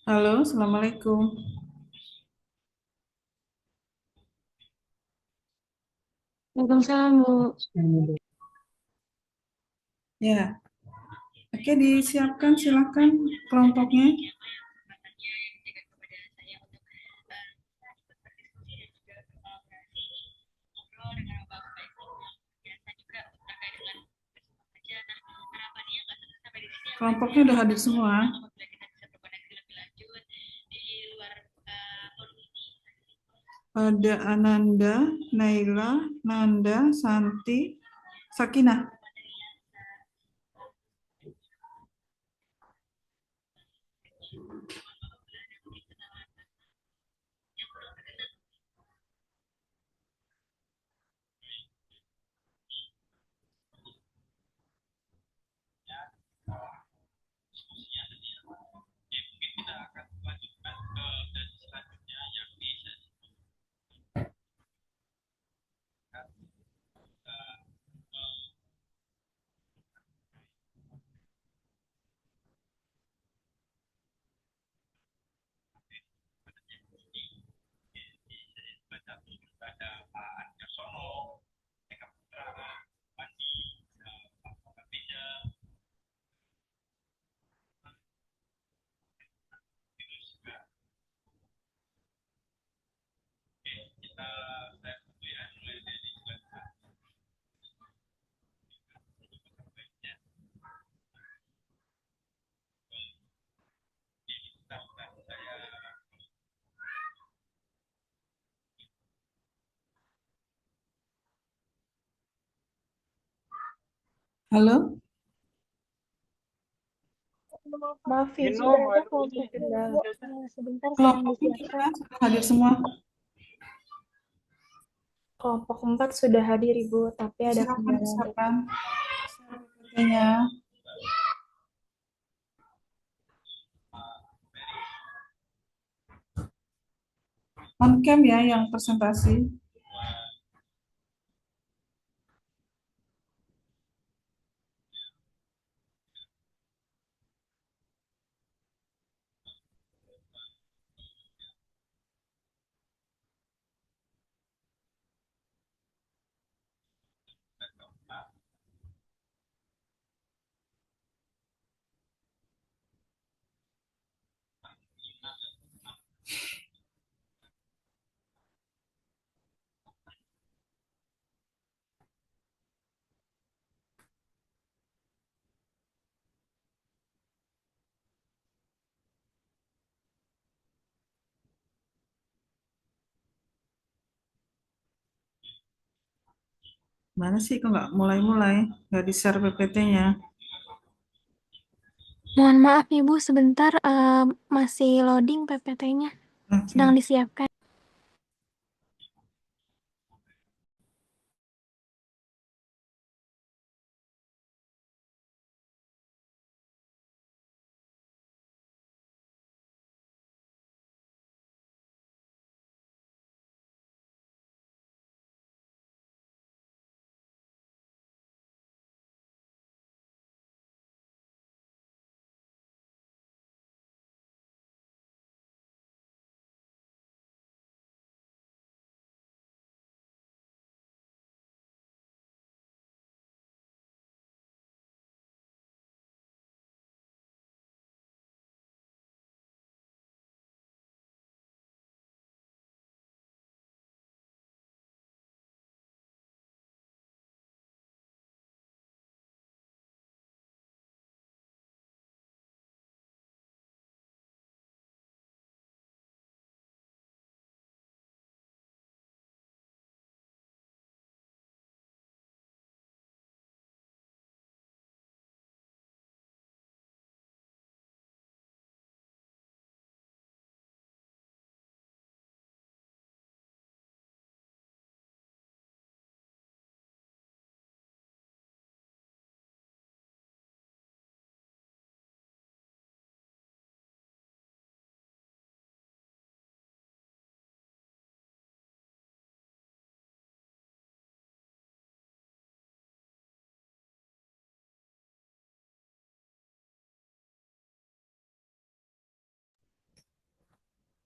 Halo, Assalamualaikum. Waalaikumsalam, Bu. Ya, oke disiapkan silakan kelompoknya. Kelompoknya udah hadir semua. Ada Ananda, Naila, Nanda, Santi, Sakinah. Halo, Maaf Ibu, ternyata kelompok kedua. Sebentar sedang kelompoknya disiapkan. gimana? Sudah hadir semua? Kelompok 4 sudah hadir Ibu, tapi ada Silakan kendala disiapkan teknis. PPT-nya. On cam ya yang presentasi. Mana sih kok nggak mulai-mulai? Nggak di-share PPT-nya. Mohon maaf Ibu, sebentar masih loading PPT-nya. Sedang Oke. disiapkan.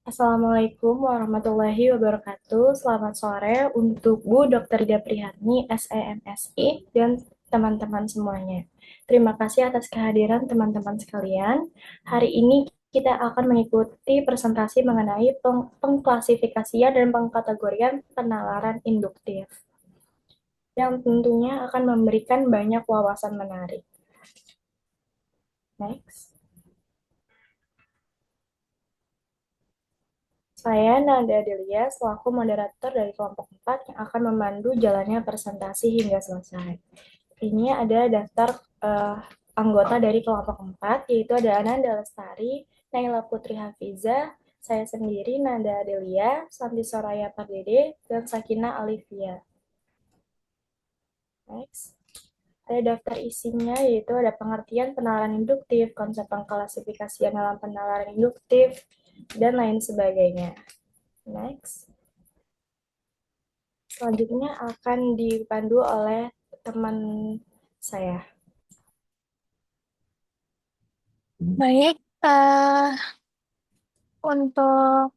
Assalamualaikum warahmatullahi wabarakatuh. Selamat sore untuk Bu Dr. Ida Prihani, SEMSI, dan teman-teman semuanya. Terima kasih atas kehadiran teman-teman sekalian. Hari ini kita akan mengikuti presentasi mengenai pengklasifikasian dan pengkategorian penalaran induktif, yang tentunya akan memberikan banyak wawasan menarik. Next. Saya Nanda Delia selaku moderator dari kelompok 4 yang akan memandu jalannya presentasi hingga selesai. Ini ada daftar anggota dari kelompok 4, yaitu ada Ananda Lestari, Naila Putri Hafiza, saya sendiri Nanda Delia, Santi Soraya Pardede, dan Sakina Alivia. Next. Ada daftar isinya, yaitu ada pengertian penalaran induktif, konsep pengklasifikasian dalam penalaran induktif, dan lain sebagainya. Next. Selanjutnya akan dipandu oleh teman saya. Baik, untuk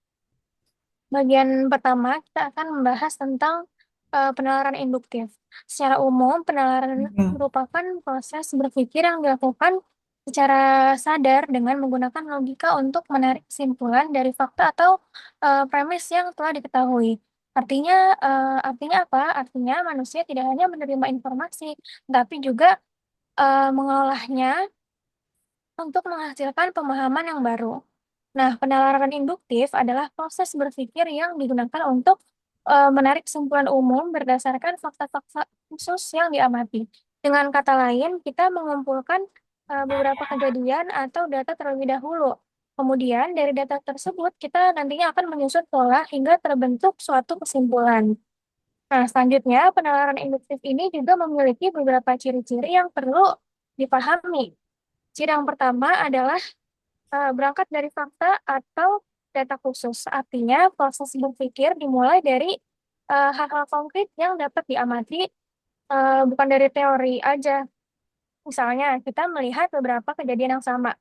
bagian pertama kita akan membahas tentang penalaran induktif. Secara umum, penalaran Ya, merupakan proses berpikir yang dilakukan secara sadar dengan menggunakan logika untuk menarik kesimpulan dari fakta atau premis yang telah diketahui. Artinya apa? Artinya manusia tidak hanya menerima informasi, tapi juga mengolahnya untuk menghasilkan pemahaman yang baru. Nah, penalaran induktif adalah proses berpikir yang digunakan untuk menarik kesimpulan umum berdasarkan fakta-fakta khusus yang diamati. Dengan kata lain, kita mengumpulkan beberapa kejadian atau data terlebih dahulu. Kemudian, dari data tersebut, kita nantinya akan menyusun pola hingga terbentuk suatu kesimpulan. Nah, selanjutnya, penalaran induktif ini juga memiliki beberapa ciri-ciri yang perlu dipahami. Ciri yang pertama adalah berangkat dari fakta atau data khusus. Artinya, proses berpikir dimulai dari hal-hal konkret yang dapat diamati, bukan dari teori aja. Misalnya, kita melihat beberapa kejadian yang sama.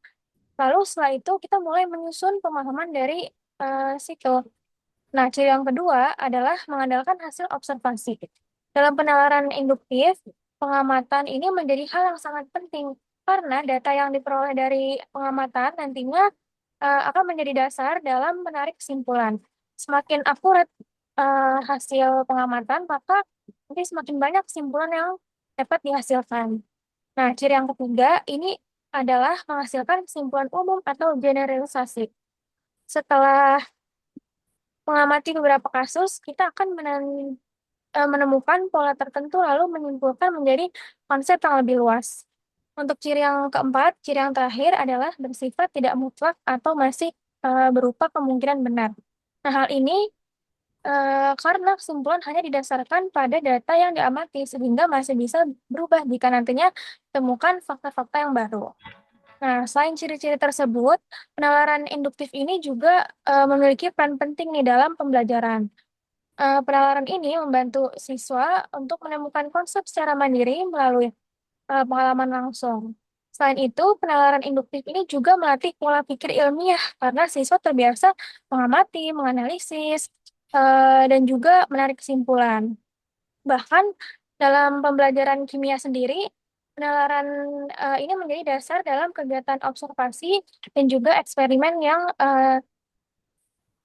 Lalu setelah itu kita mulai menyusun pemahaman dari situ. Nah, ciri yang kedua adalah mengandalkan hasil observasi. Dalam penalaran induktif, pengamatan ini menjadi hal yang sangat penting karena data yang diperoleh dari pengamatan nantinya akan menjadi dasar dalam menarik kesimpulan. Semakin akurat hasil pengamatan, maka nanti semakin banyak kesimpulan yang dapat dihasilkan. Nah, ciri yang ketiga ini adalah menghasilkan kesimpulan umum atau generalisasi. Setelah mengamati beberapa kasus, kita akan menemukan pola tertentu lalu menyimpulkan menjadi konsep yang lebih luas. Untuk ciri yang keempat, ciri yang terakhir adalah bersifat tidak mutlak atau masih berupa kemungkinan benar. Nah, hal ini karena kesimpulan hanya didasarkan pada data yang diamati, sehingga masih bisa berubah jika nantinya temukan fakta-fakta yang baru. Nah, selain ciri-ciri tersebut, penalaran induktif ini juga memiliki peran penting nih dalam pembelajaran. Penalaran ini membantu siswa untuk menemukan konsep secara mandiri melalui pengalaman langsung. Selain itu, penalaran induktif ini juga melatih pola pikir ilmiah karena siswa terbiasa mengamati, menganalisis, dan juga menarik kesimpulan. Bahkan dalam pembelajaran kimia sendiri, penalaran ini menjadi dasar dalam kegiatan observasi dan juga eksperimen yang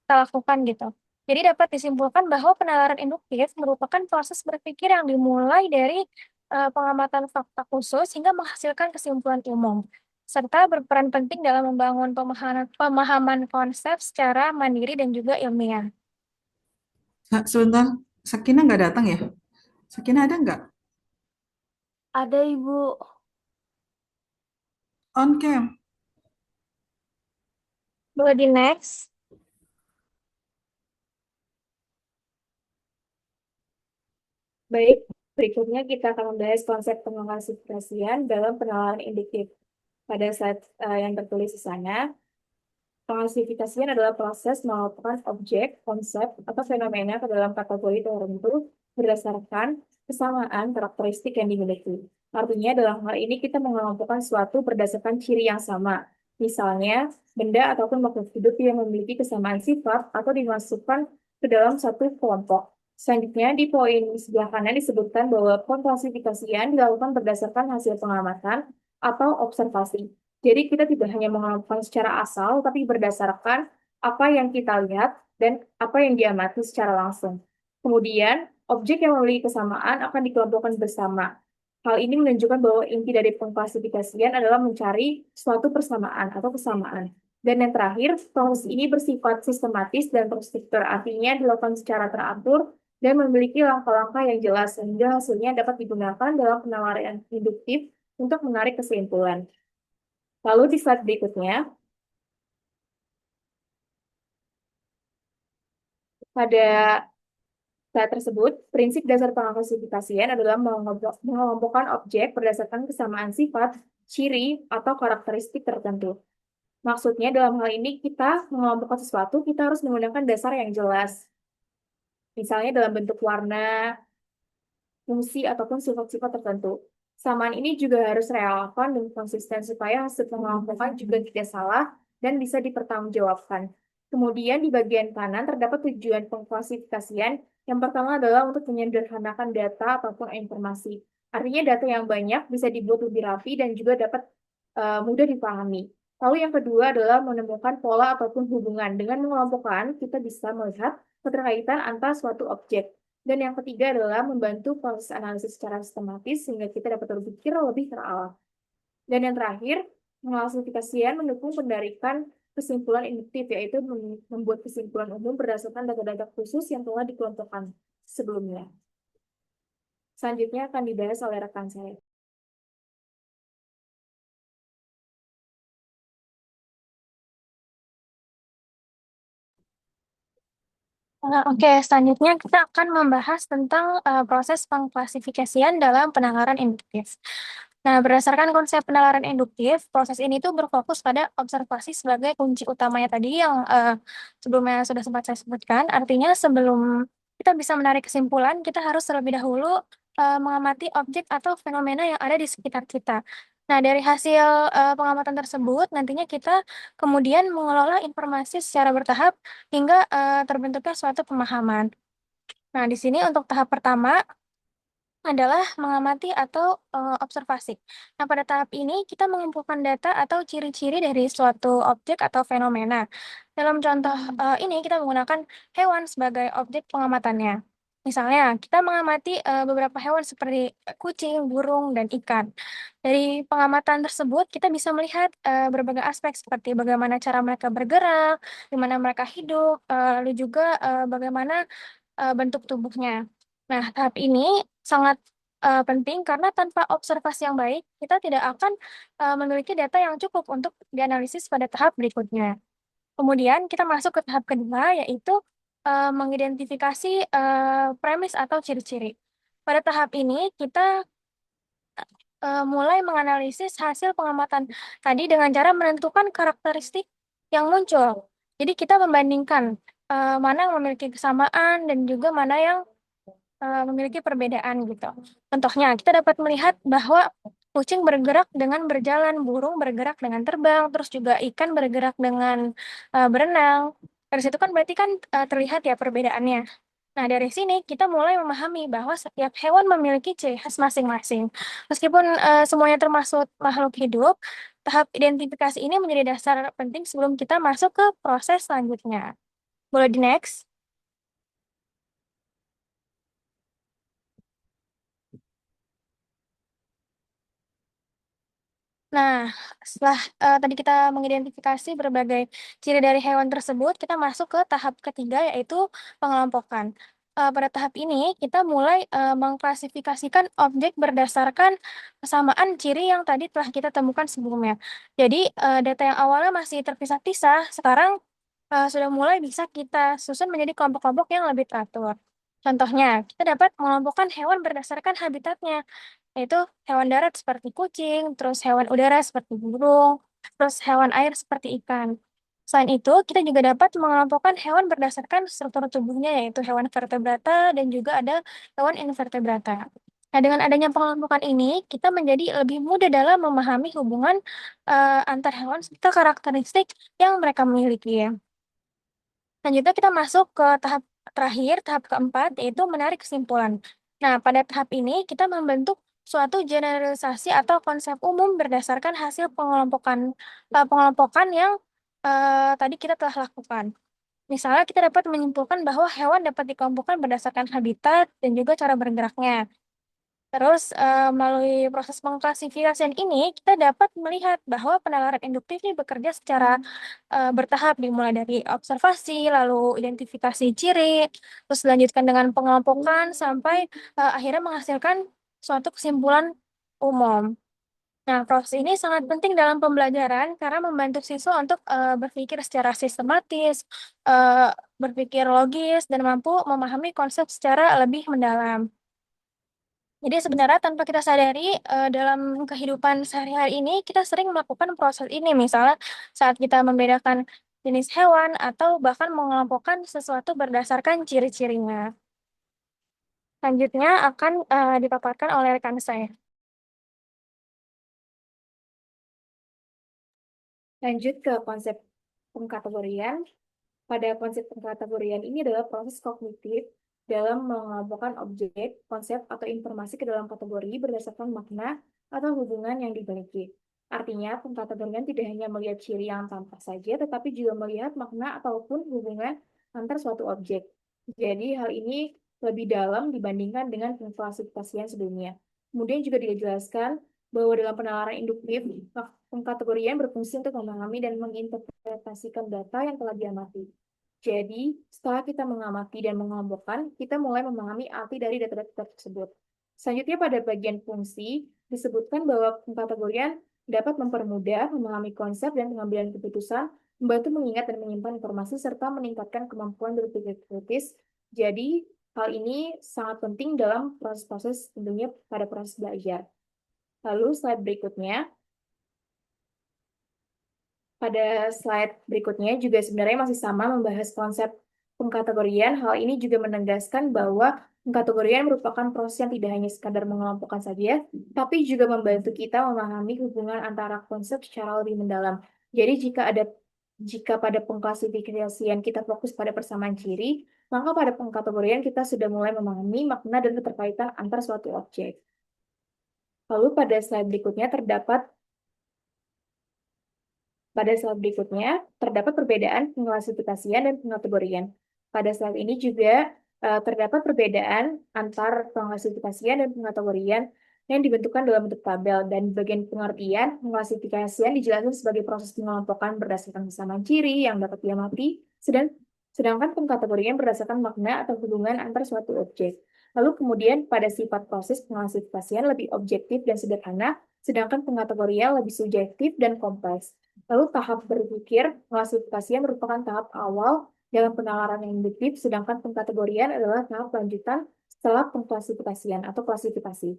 kita lakukan gitu. Jadi dapat disimpulkan bahwa penalaran induktif merupakan proses berpikir yang dimulai dari pengamatan fakta khusus hingga menghasilkan kesimpulan umum, serta berperan penting dalam membangun pemahaman konsep secara mandiri dan juga ilmiah. sebentar, Sakina nggak datang ya? Sakina ada nggak? Ada Ibu. On cam. Boleh di next. Baik, berikutnya kita akan membahas konsep pengklasifikasian dalam penalaran induktif. Pada slide yang tertulis di sana, pengklasifikasian adalah proses melakukan objek, konsep, atau fenomena ke dalam kategori tertentu berdasarkan kesamaan karakteristik yang dimiliki. Artinya dalam hal ini kita mengelompokkan suatu berdasarkan ciri yang sama. Misalnya, benda ataupun makhluk hidup yang memiliki kesamaan sifat atau dimasukkan ke dalam satu kelompok. Selanjutnya, di poin sebelah kanan disebutkan bahwa pengklasifikasian dilakukan berdasarkan hasil pengamatan atau observasi. Jadi kita tidak hanya mengamalkan secara asal, tapi berdasarkan apa yang kita lihat dan apa yang diamati secara langsung. Kemudian, objek yang memiliki kesamaan akan dikelompokkan bersama. Hal ini menunjukkan bahwa inti dari pengklasifikasian adalah mencari suatu persamaan atau kesamaan. Dan yang terakhir, proses ini bersifat sistematis dan terstruktur, artinya dilakukan secara teratur dan memiliki langkah-langkah yang jelas, sehingga hasilnya dapat digunakan dalam penilaian induktif untuk menarik kesimpulan. Lalu di slide berikutnya, pada saat tersebut, prinsip dasar pengklasifikasian adalah mengelompokkan objek berdasarkan kesamaan sifat, ciri, atau karakteristik tertentu. Maksudnya dalam hal ini kita mengelompokkan sesuatu, kita harus menggunakan dasar yang jelas. Misalnya dalam bentuk warna, fungsi, ataupun sifat-sifat tertentu. Kesamaan ini juga harus relevan dan konsisten supaya hasil pengelompokan juga tidak salah dan bisa dipertanggungjawabkan. Kemudian di bagian kanan terdapat tujuan pengklasifikasian. Yang pertama adalah untuk menyederhanakan data ataupun informasi. Artinya data yang banyak bisa dibuat lebih rapi dan juga dapat mudah dipahami. Lalu yang kedua adalah menemukan pola ataupun hubungan. Dengan mengelompokkan, kita bisa melihat keterkaitan antara suatu objek. Dan yang ketiga adalah membantu proses analisis secara sistematis sehingga kita dapat berpikir lebih terarah. Dan yang terakhir, pengklasifikasian mendukung pendarikan kesimpulan induktif, yaitu membuat kesimpulan umum berdasarkan data-data khusus yang telah dikelompokkan sebelumnya. Selanjutnya akan dibahas oleh rekan saya. Oke, selanjutnya kita akan membahas tentang proses pengklasifikasian dalam penalaran induktif. Nah, berdasarkan konsep penalaran induktif, proses ini tuh berfokus pada observasi sebagai kunci utamanya tadi yang sebelumnya sudah sempat saya sebutkan. Artinya sebelum kita bisa menarik kesimpulan, kita harus terlebih dahulu mengamati objek atau fenomena yang ada di sekitar kita. Nah, dari hasil pengamatan tersebut, nantinya kita kemudian mengelola informasi secara bertahap hingga terbentuknya suatu pemahaman. Nah, di sini untuk tahap pertama adalah mengamati atau observasi. Nah, pada tahap ini kita mengumpulkan data atau ciri-ciri dari suatu objek atau fenomena. Dalam contoh ini kita menggunakan hewan sebagai objek pengamatannya. Misalnya, kita mengamati beberapa hewan seperti kucing, burung, dan ikan. Dari pengamatan tersebut, kita bisa melihat berbagai aspek seperti bagaimana cara mereka bergerak, di mana mereka hidup, lalu juga bagaimana bentuk tubuhnya. Nah, tahap ini sangat penting karena tanpa observasi yang baik, kita tidak akan memiliki data yang cukup untuk dianalisis pada tahap berikutnya. Kemudian kita masuk ke tahap kedua, yaitu mengidentifikasi premis atau ciri-ciri. Pada tahap ini, kita mulai menganalisis hasil pengamatan tadi dengan cara menentukan karakteristik yang muncul. Jadi kita membandingkan mana yang memiliki kesamaan dan juga mana yang memiliki perbedaan gitu. Contohnya, kita dapat melihat bahwa kucing bergerak dengan berjalan, burung bergerak dengan terbang, terus juga ikan bergerak dengan berenang. Dari situ kan berarti kan terlihat ya perbedaannya. Nah, dari sini kita mulai memahami bahwa setiap hewan memiliki ciri khas masing-masing. Meskipun semuanya termasuk makhluk hidup, tahap identifikasi ini menjadi dasar penting sebelum kita masuk ke proses selanjutnya. Boleh di next? Nah, setelah tadi kita mengidentifikasi berbagai ciri dari hewan tersebut, kita masuk ke tahap ketiga yaitu pengelompokan. Pada tahap ini, kita mulai mengklasifikasikan objek berdasarkan kesamaan ciri yang tadi telah kita temukan sebelumnya. Jadi, data yang awalnya masih terpisah-pisah, sekarang sudah mulai bisa kita susun menjadi kelompok-kelompok yang lebih teratur. Contohnya, kita dapat mengelompokkan hewan berdasarkan habitatnya, yaitu hewan darat seperti kucing, terus hewan udara seperti burung, terus hewan air seperti ikan. Selain itu, kita juga dapat mengelompokkan hewan berdasarkan struktur tubuhnya, yaitu hewan vertebrata dan juga ada hewan invertebrata. Nah, dengan adanya pengelompokan ini, kita menjadi lebih mudah dalam memahami hubungan antar hewan serta karakteristik yang mereka miliki. Selanjutnya kita masuk ke tahap terakhir, tahap keempat, yaitu menarik kesimpulan. Nah, pada tahap ini kita membentuk suatu generalisasi atau konsep umum berdasarkan hasil pengelompokan yang tadi kita telah lakukan. Misalnya kita dapat menyimpulkan bahwa hewan dapat dikelompokkan berdasarkan habitat dan juga cara bergeraknya. Terus, melalui proses pengklasifikasian ini, kita dapat melihat bahwa penalaran induktif ini bekerja secara bertahap, dimulai dari observasi, lalu identifikasi ciri, terus dilanjutkan dengan pengelompokan, sampai akhirnya menghasilkan suatu kesimpulan umum. Nah, proses ini sangat penting dalam pembelajaran karena membantu siswa untuk berpikir secara sistematis, berpikir logis, dan mampu memahami konsep secara lebih mendalam. Jadi sebenarnya tanpa kita sadari, dalam kehidupan sehari-hari ini, kita sering melakukan proses ini. Misalnya saat kita membedakan jenis hewan atau bahkan mengelompokkan sesuatu berdasarkan ciri-cirinya. Selanjutnya akan dipaparkan oleh rekan saya. Lanjut ke konsep pengkategorian. Pada konsep pengkategorian ini adalah proses kognitif dalam mengelompokkan objek, konsep, atau informasi ke dalam kategori berdasarkan makna atau hubungan yang dimiliki. Artinya, pengkategorian tidak hanya melihat ciri yang tampak saja, tetapi juga melihat makna ataupun hubungan antar suatu objek. Jadi, hal ini lebih dalam dibandingkan dengan pengklasifikasian sebelumnya. Kemudian juga dijelaskan bahwa dalam penalaran induktif, pengkategorian berfungsi untuk memahami dan menginterpretasikan data yang telah diamati. Jadi, setelah kita mengamati dan mengelompokkan, kita mulai memahami arti dari data-data tersebut. Selanjutnya pada bagian fungsi, disebutkan bahwa pengkategorian dapat mempermudah memahami konsep dan pengambilan keputusan, membantu mengingat dan menyimpan informasi, serta meningkatkan kemampuan berpikir kritis. Jadi, hal ini sangat penting dalam proses-proses tentunya pada proses belajar. Lalu slide berikutnya. Pada slide berikutnya juga sebenarnya masih sama membahas konsep pengkategorian. Hal ini juga menegaskan bahwa pengkategorian merupakan proses yang tidak hanya sekadar mengelompokkan saja, tapi juga membantu kita memahami hubungan antara konsep secara lebih mendalam. Jadi jika pada pengklasifikasian kita fokus pada persamaan ciri, maka pada pengkategorian kita sudah mulai memahami makna dan keterkaitan antar suatu objek. Lalu pada slide berikutnya terdapat perbedaan pengklasifikasian dan pengkategorian. Pada slide ini juga terdapat perbedaan antar pengklasifikasian dan pengkategorian yang dibentukkan dalam bentuk tabel. Dan bagian pengertian, pengklasifikasian dijelaskan sebagai proses pengelompokan berdasarkan kesamaan ciri yang dapat diamati, sedangkan pengkategorian berdasarkan makna atau hubungan antar suatu objek. Lalu kemudian pada sifat proses pengklasifikasian lebih objektif dan sederhana, sedangkan pengkategorian lebih subjektif dan kompleks. Lalu tahap berpikir, klasifikasian merupakan tahap awal dalam penalaran yang induktif, sedangkan pengkategorian adalah tahap lanjutan setelah pengklasifikasian atau klasifikasi.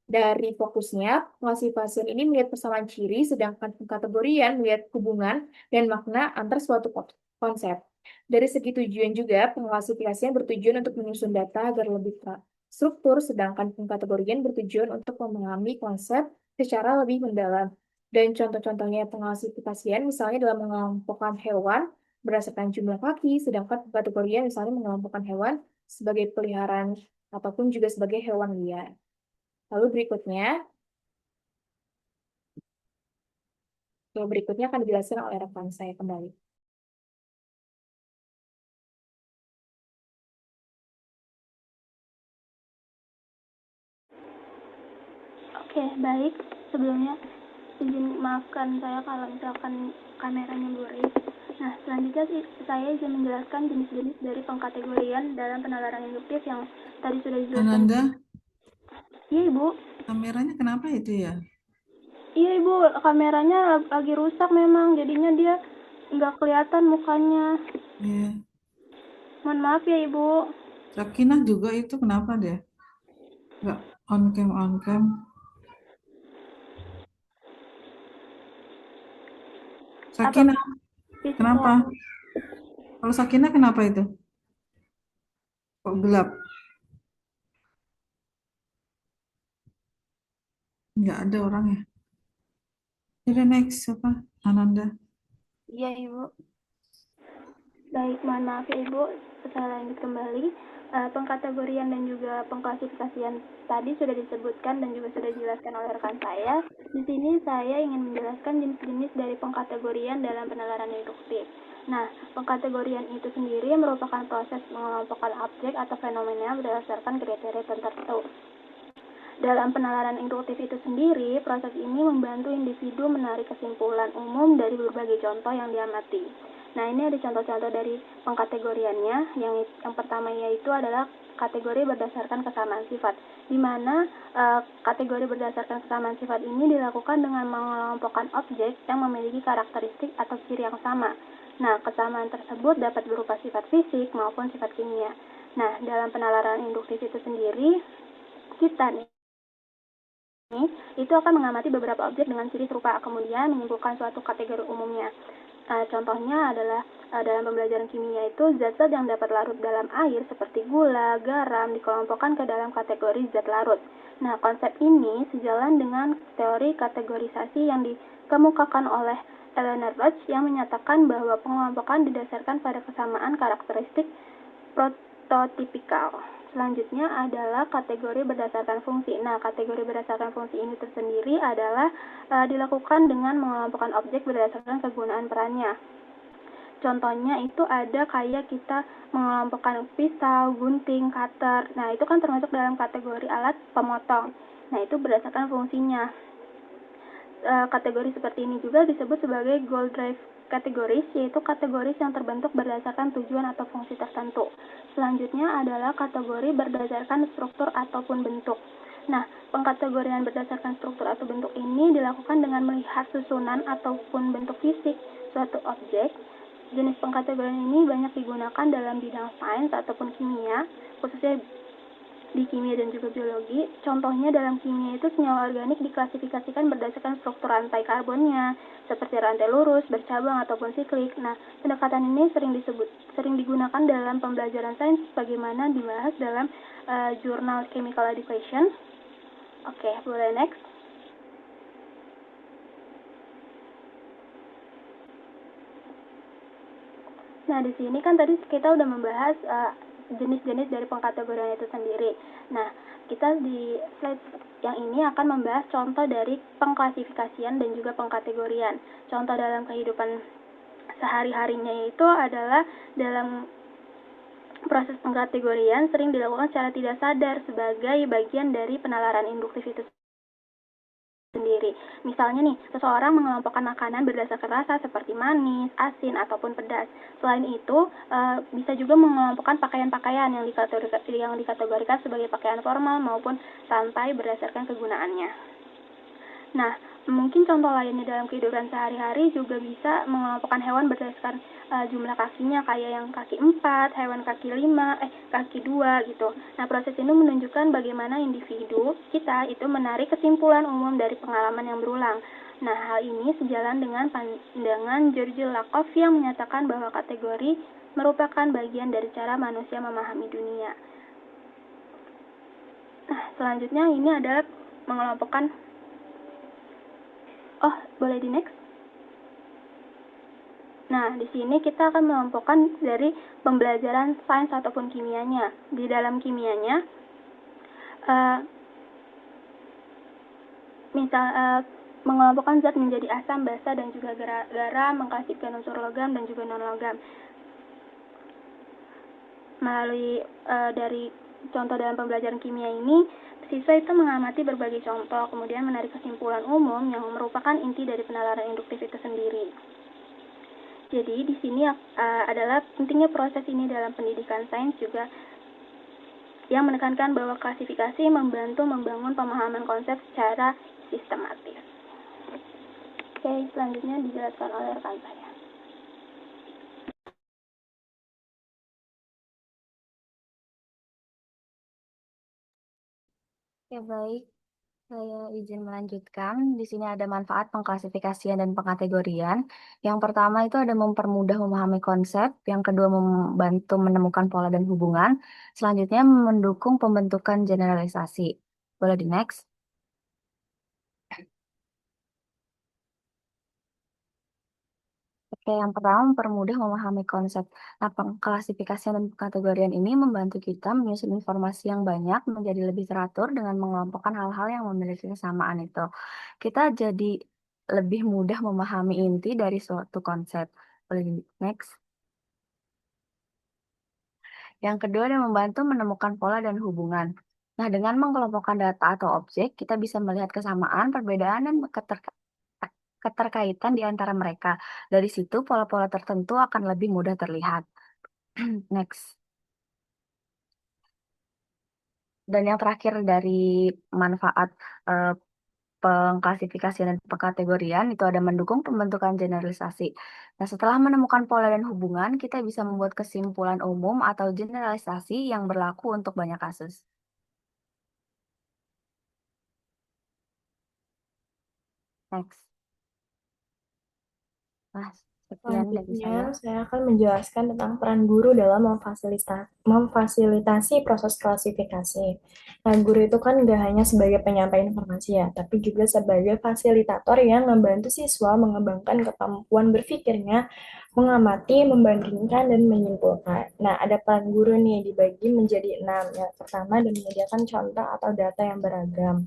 Dari fokusnya, klasifikasian ini melihat persamaan ciri, sedangkan pengkategorian melihat hubungan dan makna antar suatu konsep. Dari segi tujuan juga, pengklasifikasian bertujuan untuk menyusun data agar lebih struktur, sedangkan pengkategorian bertujuan untuk memahami konsep secara lebih mendalam. Dan contoh-contohnya pengklasifikasian misalnya dalam mengelompokkan hewan berdasarkan jumlah kaki, sedangkan pengkategorian misalnya mengelompokkan hewan sebagai peliharaan ataupun juga sebagai hewan liar. Lalu berikutnya akan dijelaskan oleh rekan saya kembali. Oke, baik. Sebelumnya izin maafkan saya kalau misalkan kameranya blurry. Nah, selanjutnya saya izin menjelaskan jenis-jenis dari pengkategorian dalam penalaran induktif yang tadi sudah dijelaskan. Ananda, Iya, Ibu. kameranya kenapa itu ya? Iya, Ibu. Kameranya lagi rusak memang, jadinya dia nggak kelihatan mukanya. Iya. Mohon maaf ya, Ibu. Sakinah juga itu kenapa deh? Nggak on cam. Sakinah, kenapa? Kalau Sakinah kenapa itu? Kok gelap? Nggak ada orang ya. Jadi next apa? Ananda. Iya, Ibu. Baik, mohon maaf ya Ibu, saya lanjut kembali. Pengkategorian dan juga pengklasifikasian tadi sudah disebutkan dan juga sudah dijelaskan oleh rekan saya. Di sini saya ingin menjelaskan jenis-jenis dari pengkategorian dalam penalaran induktif. Nah, pengkategorian itu sendiri merupakan proses mengelompokkan objek atau fenomena berdasarkan kriteria tertentu. Dalam penalaran induktif itu sendiri, proses ini membantu individu menarik kesimpulan umum dari berbagai contoh yang diamati. Nah, ini ada contoh-contoh dari pengkategoriannya. Yang pertama yaitu adalah kategori berdasarkan kesamaan sifat, di mana kategori berdasarkan kesamaan sifat ini dilakukan dengan mengelompokkan objek yang memiliki karakteristik atau ciri yang sama. Nah, kesamaan tersebut dapat berupa sifat fisik maupun sifat kimia. Nah, dalam penalaran induktif itu sendiri, kita nih itu akan mengamati beberapa objek dengan ciri serupa, kemudian menyimpulkan suatu kategori umumnya. Contohnya adalah dalam pembelajaran kimia itu zat-zat yang dapat larut dalam air seperti gula, garam dikelompokkan ke dalam kategori zat larut. Nah, konsep ini sejalan dengan teori kategorisasi yang dikemukakan oleh Eleanor Roach yang menyatakan bahwa pengelompokan didasarkan pada kesamaan karakteristik prototipikal. Selanjutnya adalah kategori berdasarkan fungsi. Nah, kategori berdasarkan fungsi ini tersendiri adalah dilakukan dengan mengelompokkan objek berdasarkan kegunaan perannya. Contohnya itu ada kayak kita mengelompokkan pisau, gunting, cutter. Nah, itu kan termasuk dalam kategori alat pemotong. Nah, itu berdasarkan fungsinya. Kategori seperti ini juga disebut sebagai goal drive kategoris, yaitu kategoris yang terbentuk berdasarkan tujuan atau fungsi tertentu. Selanjutnya adalah kategori berdasarkan struktur ataupun bentuk. Nah, pengkategorian berdasarkan struktur atau bentuk ini dilakukan dengan melihat susunan ataupun bentuk fisik suatu objek. Jenis pengkategorian ini banyak digunakan dalam bidang sains ataupun kimia, khususnya di kimia dan juga biologi. Contohnya dalam kimia itu senyawa organik diklasifikasikan berdasarkan struktur rantai karbonnya, seperti rantai lurus, bercabang, ataupun siklik. Nah, pendekatan ini sering digunakan dalam pembelajaran sains sebagaimana dibahas dalam jurnal Chemical Education. Oke, boleh next. Nah, di sini kan tadi kita udah membahas jenis-jenis dari pengkategorian itu sendiri. Nah, kita di slide yang ini akan membahas contoh dari pengklasifikasian dan juga pengkategorian. Contoh dalam kehidupan sehari-harinya itu adalah dalam proses pengkategorian sering dilakukan secara tidak sadar sebagai bagian dari penalaran induktif itu sendiri. Misalnya nih, seseorang mengelompokkan makanan berdasarkan rasa seperti manis, asin, ataupun pedas. Selain itu, bisa juga mengelompokkan pakaian-pakaian yang dikategorikan sebagai pakaian formal maupun santai berdasarkan kegunaannya. Nah, mungkin contoh lainnya dalam kehidupan sehari-hari juga bisa mengelompokkan hewan berdasarkan jumlah kakinya, kayak yang kaki 4, hewan kaki 5, kaki 2 gitu. Nah, proses ini menunjukkan bagaimana individu kita itu menarik kesimpulan umum dari pengalaman yang berulang. Nah, hal ini sejalan dengan pandangan George Lakoff yang menyatakan bahwa kategori merupakan bagian dari cara manusia memahami dunia. Nah, selanjutnya ini adalah mengelompokkan. Boleh di next? Nah, di sini kita akan mengelompokkan dari pembelajaran sains ataupun kimianya. Di dalam kimianya, mengelompokkan zat menjadi asam, basa, dan juga garam, mengklasifikasikan unsur logam dan juga non-logam. Melalui dari contoh dalam pembelajaran kimia ini, siswa itu mengamati berbagai contoh, kemudian menarik kesimpulan umum yang merupakan inti dari penalaran induktif itu sendiri. Jadi di sini adalah pentingnya proses ini dalam pendidikan sains juga yang menekankan bahwa klasifikasi membantu membangun pemahaman konsep secara sistematis. Oke, selanjutnya dijelaskan oleh rekan saya. Ya baik, saya izin melanjutkan. Di sini ada manfaat pengklasifikasian dan pengkategorian. Yang pertama itu ada mempermudah memahami konsep. Yang kedua membantu menemukan pola dan hubungan. Selanjutnya mendukung pembentukan generalisasi. Boleh di next? Oke, yang pertama mempermudah memahami konsep. Nah, pengklasifikasian dan pengkategorian ini membantu kita menyusun informasi yang banyak menjadi lebih teratur dengan mengelompokkan hal-hal yang memiliki kesamaan itu. Kita jadi lebih mudah memahami inti dari suatu konsep. Boleh next. Yang kedua adalah membantu menemukan pola dan hubungan. Nah, dengan mengelompokkan data atau objek, kita bisa melihat kesamaan, perbedaan, dan keterkaitan di antara mereka. Dari situ, pola-pola tertentu akan lebih mudah terlihat. Next. Dan yang terakhir dari manfaat eh, pengklasifikasian dan pengkategorian itu ada mendukung pembentukan generalisasi. Nah, setelah menemukan pola dan hubungan, kita bisa membuat kesimpulan umum atau generalisasi yang berlaku untuk banyak kasus. Next. Nah, sekian dari Selanjutnya, saya. saya akan menjelaskan tentang peran guru dalam memfasilitasi proses klasifikasi. Nah, guru itu kan nggak hanya sebagai penyampai informasi ya, tapi juga sebagai fasilitator yang membantu siswa mengembangkan kemampuan berpikirnya, mengamati, membandingkan, dan menyimpulkan. Nah, ada peran guru nih dibagi menjadi 6. Yang pertama, dan menyediakan contoh atau data yang beragam,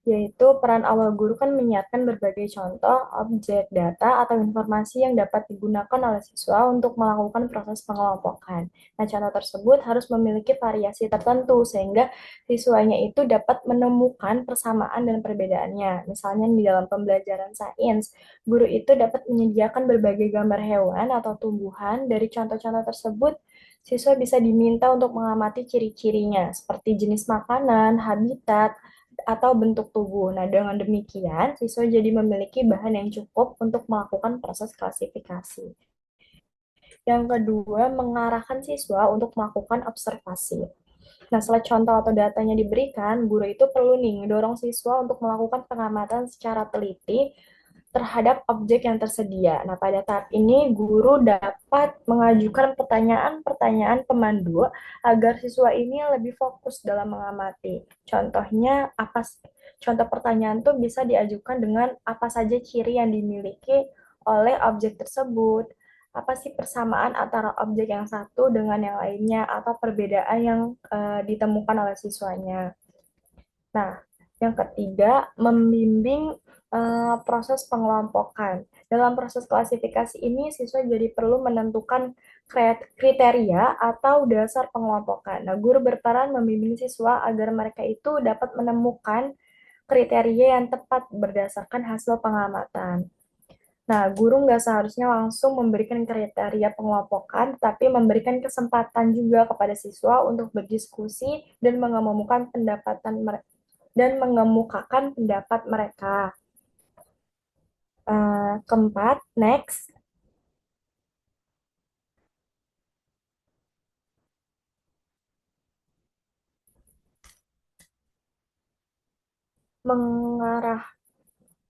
yaitu peran awal guru kan menyiapkan berbagai contoh, objek, data, atau informasi yang dapat digunakan oleh siswa untuk melakukan proses pengelompokan. Nah, contoh tersebut harus memiliki variasi tertentu sehingga siswanya itu dapat menemukan persamaan dan perbedaannya. Misalnya di dalam pembelajaran sains, guru itu dapat menyediakan berbagai gambar hewan atau tumbuhan. Dari contoh-contoh tersebut, siswa bisa diminta untuk mengamati ciri-cirinya, seperti jenis makanan, habitat, atau bentuk tubuh. Nah, dengan demikian, siswa jadi memiliki bahan yang cukup untuk melakukan proses klasifikasi. Yang kedua, mengarahkan siswa untuk melakukan observasi. Nah, setelah contoh atau datanya diberikan, guru itu perlu nih mendorong siswa untuk melakukan pengamatan secara teliti terhadap objek yang tersedia. Nah, pada tahap ini guru dapat mengajukan pertanyaan-pertanyaan pemandu agar siswa ini lebih fokus dalam mengamati. Contohnya apa? Contoh pertanyaan tuh bisa diajukan dengan apa saja ciri yang dimiliki oleh objek tersebut. Apa sih persamaan antara objek yang satu dengan yang lainnya atau perbedaan yang ditemukan oleh siswanya. Nah, yang ketiga, membimbing proses pengelompokan. Dalam proses klasifikasi ini, siswa jadi perlu menentukan kriteria atau dasar pengelompokan. Nah, guru berperan membimbing siswa agar mereka itu dapat menemukan kriteria yang tepat berdasarkan hasil pengamatan. Nah, guru nggak seharusnya langsung memberikan kriteria pengelompokan, tapi memberikan kesempatan juga kepada siswa untuk berdiskusi dan mengemukakan pendapat mereka. Keempat, next, mengarah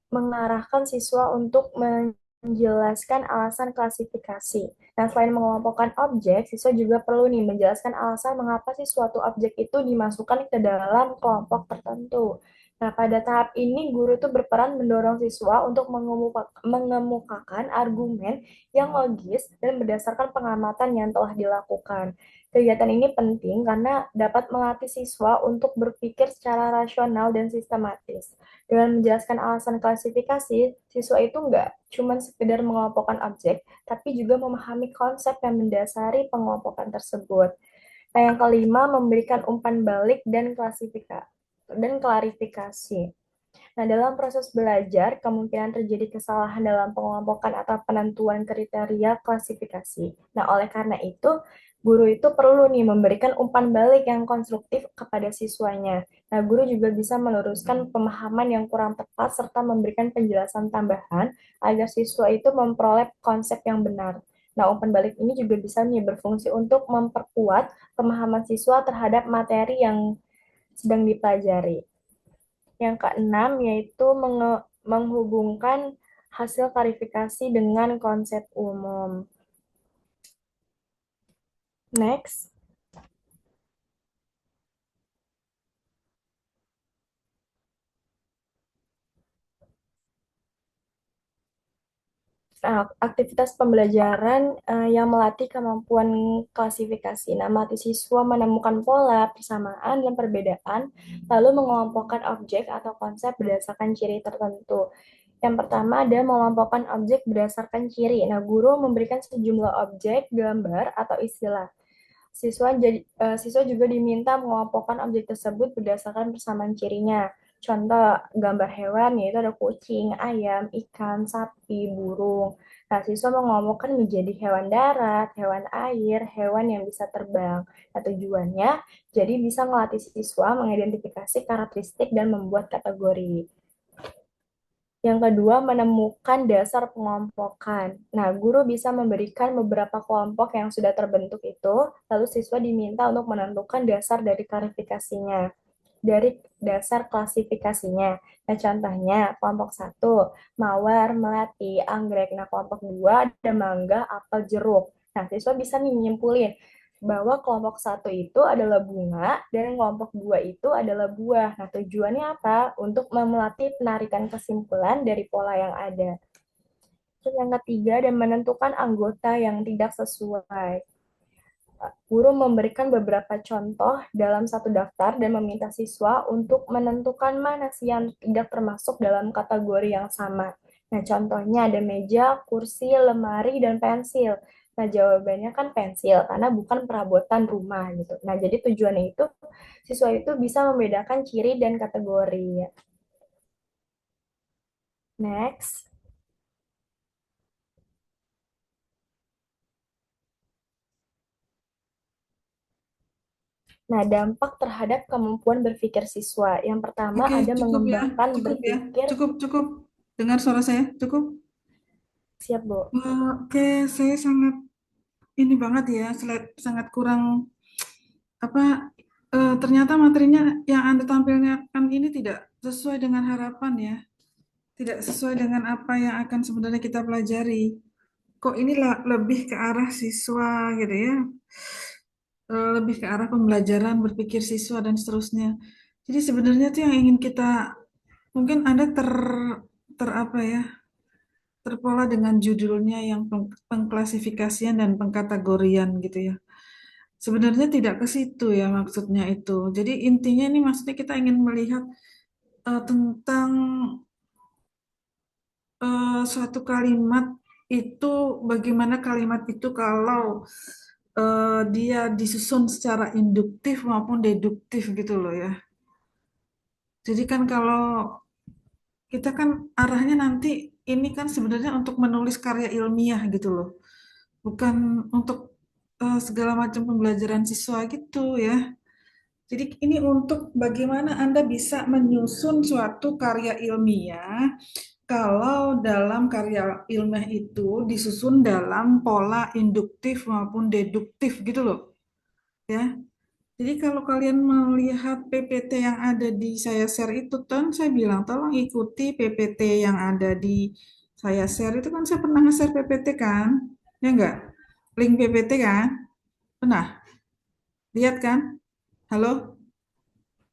mengarahkan siswa untuk menjelaskan alasan klasifikasi. Nah, selain mengelompokkan objek, siswa juga perlu nih menjelaskan alasan mengapa sih suatu objek itu dimasukkan ke dalam kelompok tertentu. Nah, pada tahap ini, guru itu berperan mendorong siswa untuk mengemukakan argumen yang logis dan berdasarkan pengamatan yang telah dilakukan. Kegiatan ini penting karena dapat melatih siswa untuk berpikir secara rasional dan sistematis. Dengan menjelaskan alasan klasifikasi, siswa itu nggak cuma sekedar mengelompokkan objek, tapi juga memahami konsep yang mendasari pengelompokan tersebut. Nah, yang kelima, memberikan umpan balik dan klarifikasi. Nah, dalam proses belajar, kemungkinan terjadi kesalahan dalam pengelompokan atau penentuan kriteria klasifikasi. Nah, oleh karena itu, guru itu perlu nih memberikan umpan balik yang konstruktif kepada siswanya. Nah, guru juga bisa meluruskan pemahaman yang kurang tepat serta memberikan penjelasan tambahan agar siswa itu memperoleh konsep yang benar. Nah, umpan balik ini juga bisa nih berfungsi untuk memperkuat pemahaman siswa terhadap materi yang sedang dipelajari. Yang keenam yaitu menghubungkan hasil klarifikasi dengan konsep umum. Next. Nah, aktivitas pembelajaran yang melatih kemampuan klasifikasi. Nah, melatih siswa menemukan pola, persamaan, dan perbedaan, lalu mengelompokkan objek atau konsep berdasarkan ciri tertentu. Yang pertama ada mengelompokkan objek berdasarkan ciri. Nah, guru memberikan sejumlah objek, gambar, atau istilah. Siswa juga diminta mengelompokkan objek tersebut berdasarkan persamaan cirinya. Contoh gambar hewan yaitu ada kucing, ayam, ikan, sapi, burung. Nah, siswa mengelompokkan menjadi hewan darat, hewan air, hewan yang bisa terbang. Nah, tujuannya jadi bisa melatih siswa mengidentifikasi karakteristik dan membuat kategori. Yang kedua, menemukan dasar pengelompokan. Nah, guru bisa memberikan beberapa kelompok yang sudah terbentuk itu, lalu siswa diminta untuk menentukan dasar dari klarifikasinya, dari dasar klasifikasinya. Nah, contohnya, kelompok satu, mawar, melati, anggrek. Nah, kelompok dua, ada mangga, apel, jeruk. Nah, siswa bisa nih nyimpulin bahwa kelompok satu itu adalah bunga dan kelompok dua itu adalah buah. Nah, tujuannya apa? Untuk memelatih penarikan kesimpulan dari pola yang ada. Terus yang ketiga, dan menentukan anggota yang tidak sesuai. Guru memberikan beberapa contoh dalam satu daftar dan meminta siswa untuk menentukan mana sih yang tidak termasuk dalam kategori yang sama. Nah, contohnya ada meja, kursi, lemari, dan pensil. Nah, jawabannya kan pensil, karena bukan perabotan rumah gitu. Nah, jadi tujuannya itu, siswa itu bisa membedakan ciri dan kategori. Next. Nah, dampak terhadap kemampuan berpikir siswa. Yang pertama Oke, ada cukup ya, mengembangkan cukup ya, berpikir. cukup. Dengar suara saya, cukup. Siap, Bu. Oke, saya sangat ini banget ya, sangat kurang apa ternyata materinya yang Anda tampilkan ini tidak sesuai dengan harapan ya, tidak sesuai dengan apa yang akan sebenarnya kita pelajari. Kok ini lebih ke arah siswa gitu ya, lebih ke arah pembelajaran berpikir siswa dan seterusnya. Jadi sebenarnya itu yang ingin kita, mungkin Anda ter apa ya, terpola dengan judulnya yang pengklasifikasian dan pengkategorian gitu ya. Sebenarnya tidak ke situ ya maksudnya itu. Jadi intinya ini maksudnya kita ingin melihat tentang suatu kalimat itu, bagaimana kalimat itu kalau dia disusun secara induktif maupun deduktif gitu loh ya. Jadi kan kalau kita kan arahnya nanti ini kan sebenarnya untuk menulis karya ilmiah gitu loh. Bukan untuk segala macam pembelajaran siswa gitu ya. Jadi ini untuk bagaimana Anda bisa menyusun suatu karya ilmiah kalau dalam karya ilmiah itu disusun dalam pola induktif maupun deduktif gitu loh. Ya. Jadi kalau kalian melihat PPT yang ada di saya share itu kan saya bilang tolong ikuti PPT yang ada di saya share itu kan saya pernah nge-share PPT kan? Ya enggak? Link PPT kan? Pernah? Lihat kan? Halo?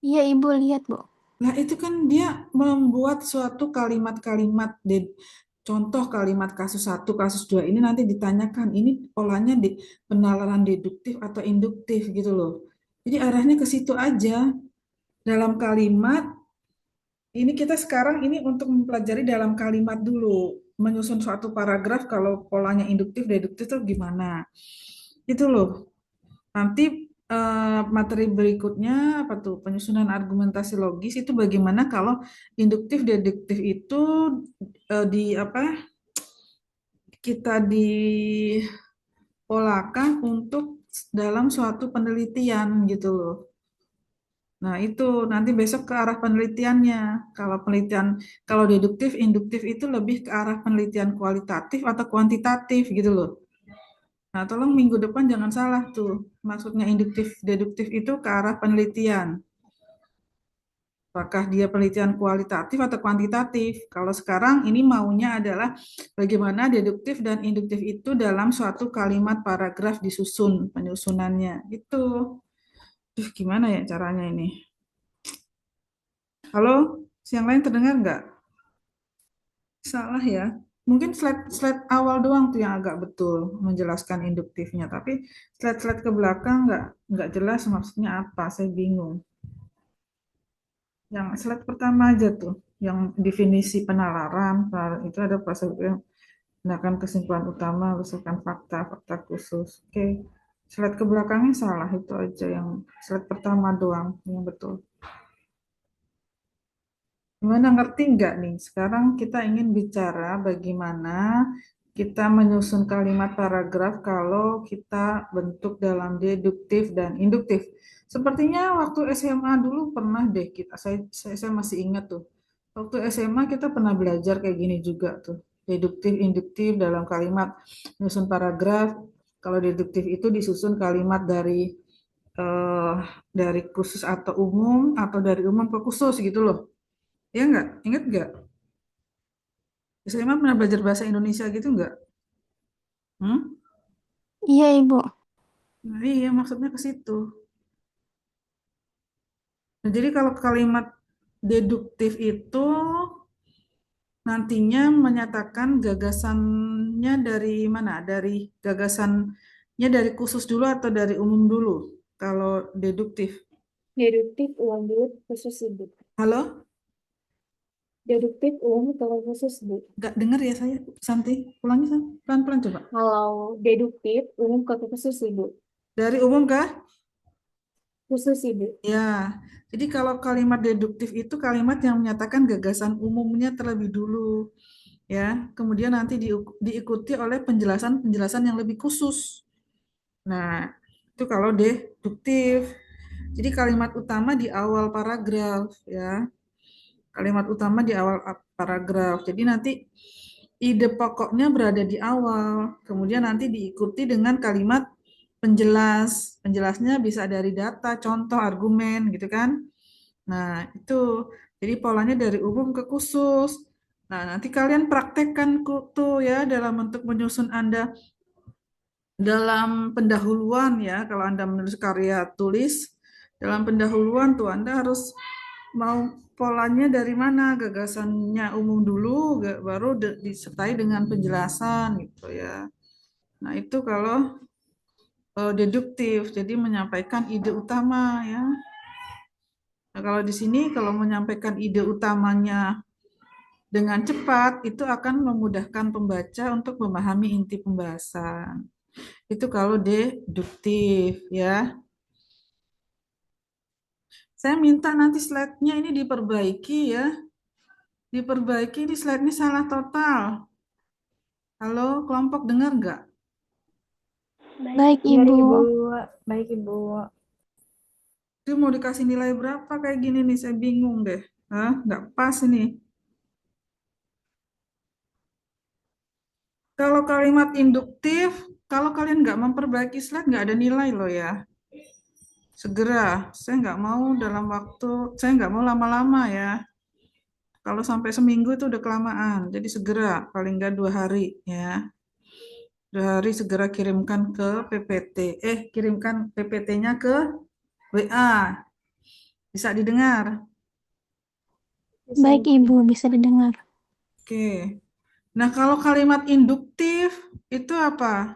Iya, Ibu lihat, Bu. Nah, itu kan dia membuat suatu kalimat-kalimat contoh kalimat kasus satu, kasus dua ini nanti ditanyakan, ini polanya di penalaran deduktif atau induktif gitu loh. Jadi arahnya ke situ aja. Dalam kalimat, ini kita sekarang ini untuk mempelajari dalam kalimat dulu. Menyusun suatu paragraf kalau polanya induktif, deduktif itu gimana. Itu loh. Nanti materi berikutnya apa tuh penyusunan argumentasi logis itu bagaimana kalau induktif deduktif itu di apa kita dipolakan untuk dalam suatu penelitian gitu loh. Nah, itu nanti besok ke arah penelitiannya. Kalau penelitian, kalau deduktif, induktif itu lebih ke arah penelitian kualitatif atau kuantitatif gitu loh. Nah, tolong minggu depan jangan salah tuh. Maksudnya induktif, deduktif itu ke arah penelitian. Apakah dia penelitian kualitatif atau kuantitatif? Kalau sekarang ini maunya adalah bagaimana deduktif dan induktif itu dalam suatu kalimat paragraf disusun, penyusunannya. Itu. Gimana ya caranya ini? Halo, yang lain terdengar nggak? Salah ya? Mungkin slide awal doang tuh yang agak betul menjelaskan induktifnya, tapi slide ke belakang nggak jelas maksudnya apa, saya bingung. Yang slide pertama aja tuh, yang definisi penalaran itu ada prosedur menggunakan kesimpulan utama, berdasarkan fakta, fakta khusus. Oke, slide ke belakangnya salah, itu aja yang slide pertama doang yang betul. Gimana, ngerti nggak nih? Sekarang kita ingin bicara bagaimana kita menyusun kalimat paragraf kalau kita bentuk dalam deduktif dan induktif. Sepertinya waktu SMA dulu pernah deh saya masih ingat tuh. Waktu SMA kita pernah belajar kayak gini juga tuh. Deduktif, induktif dalam kalimat menyusun paragraf. Kalau deduktif itu disusun kalimat eh, dari khusus atau umum atau dari umum ke khusus gitu loh. Ya nggak? Ingat nggak? SMA pernah belajar bahasa Indonesia gitu nggak? Hmm? Iya, Ibu. Nah, iya, maksudnya ke situ. Nah, jadi kalau kalimat deduktif itu nantinya menyatakan gagasannya dari mana? Dari gagasannya dari khusus dulu atau dari umum dulu? Kalau deduktif. Deduktif umum dulu, khusus ibu. Halo? Deduktif umum kalau khusus bu. Nggak dengar ya saya, Santi. Ulangi, Santi. Pelan-pelan coba. Kalau deduktif umum ke khusus ibu. Dari umum kah? Khusus ibu. Ya, jadi kalau kalimat deduktif itu kalimat yang menyatakan gagasan umumnya terlebih dulu, ya. Kemudian nanti diikuti oleh penjelasan-penjelasan yang lebih khusus. Nah, itu kalau deduktif. Jadi kalimat utama di awal paragraf, ya. Kalimat utama di awal paragraf. Jadi nanti ide pokoknya berada di awal, kemudian nanti diikuti dengan kalimat penjelas. Penjelasnya bisa dari data, contoh, argumen, gitu kan. Nah, itu. Jadi polanya dari umum ke khusus. Nah, nanti kalian praktekkan tuh ya dalam bentuk menyusun Anda dalam pendahuluan ya. Kalau Anda menulis karya tulis, dalam pendahuluan tuh Anda harus mau polanya dari mana, gagasannya umum dulu, baru disertai dengan penjelasan gitu ya. Nah, itu kalau deduktif, jadi menyampaikan ide utama ya. Nah, kalau di sini kalau menyampaikan ide utamanya dengan cepat, itu akan memudahkan pembaca untuk memahami inti pembahasan. Itu kalau deduktif ya. Saya minta nanti slide-nya ini diperbaiki ya. Diperbaiki, di slide-nya salah total. Halo, kelompok dengar nggak? Baik, Dengar Ibu. Ibu. Baik Ibu. Itu mau dikasih nilai berapa kayak gini nih, saya bingung deh. Hah, nggak pas ini. Kalau kalimat induktif, kalau kalian nggak memperbaiki slide, nggak ada nilai loh ya. Segera, saya nggak mau dalam waktu, saya nggak mau lama-lama ya. Kalau sampai seminggu itu udah kelamaan, jadi segera, paling nggak 2 hari ya. 2 hari segera kirimkan ke PPT. Kirimkan PPT-nya ke WA. Bisa didengar? Baik, Ibu. Bisa didengar. Oke. Nah, kalau kalimat induktif itu apa?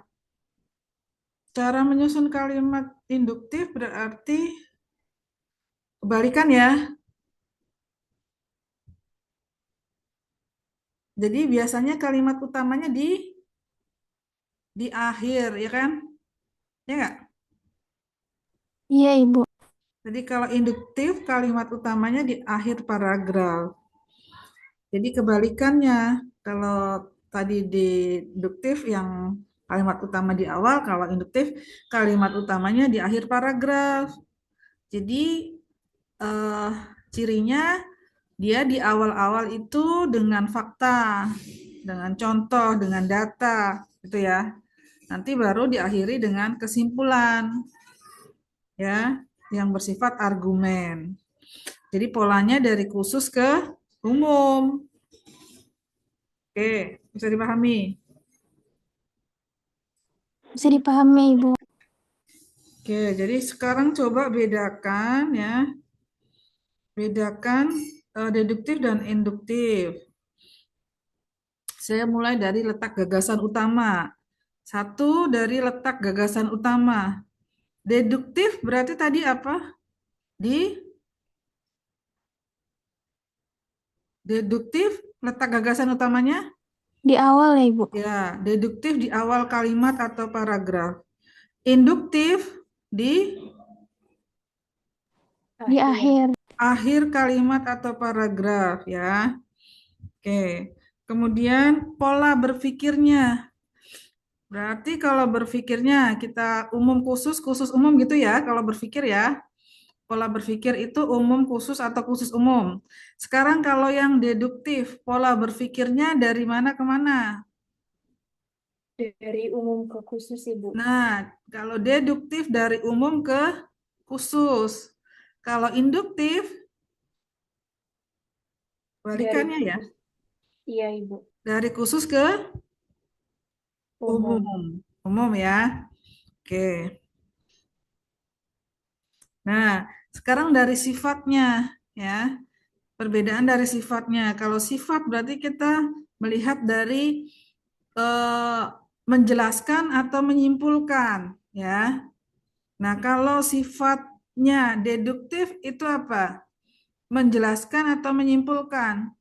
Cara menyusun kalimat induktif berarti kebalikan ya. Jadi biasanya kalimat utamanya di akhir, ya kan? Ya nggak? Iya, Ibu. Jadi kalau induktif kalimat utamanya di akhir paragraf. Jadi kebalikannya, kalau tadi deduktif yang kalimat utama di awal, kalau induktif kalimat utamanya di akhir paragraf. Jadi eh, cirinya dia di awal-awal itu dengan fakta, dengan contoh, dengan data, gitu ya. Nanti baru diakhiri dengan kesimpulan, ya, yang bersifat argumen. Jadi polanya dari khusus ke umum. Oke, bisa dipahami. Bisa dipahami, Ibu. Oke, jadi sekarang coba bedakan ya. Bedakan deduktif dan induktif. Saya mulai dari letak gagasan utama. Satu dari letak gagasan utama. Deduktif berarti tadi apa? Di deduktif letak gagasan utamanya? Di awal ya, Ibu. Ya, deduktif di awal kalimat atau paragraf. Induktif di Di akhir. akhir kalimat atau paragraf ya. Oke. Kemudian pola berpikirnya. Berarti kalau berpikirnya kita umum khusus, khusus umum gitu ya, kalau berpikir ya. Pola berpikir itu umum khusus atau khusus umum. Sekarang kalau yang deduktif, pola berpikirnya dari mana ke mana? Dari umum ke khusus, Ibu. Nah, kalau deduktif dari umum ke khusus. Kalau induktif, Dari balikannya ya, iya, Ibu. dari khusus ke Umum. umum. Umum ya. Oke. Nah, sekarang dari sifatnya ya. Perbedaan dari sifatnya. Kalau sifat berarti kita melihat dari eh, menjelaskan atau menyimpulkan ya. Nah, kalau sifatnya deduktif itu apa? Menjelaskan atau menyimpulkan?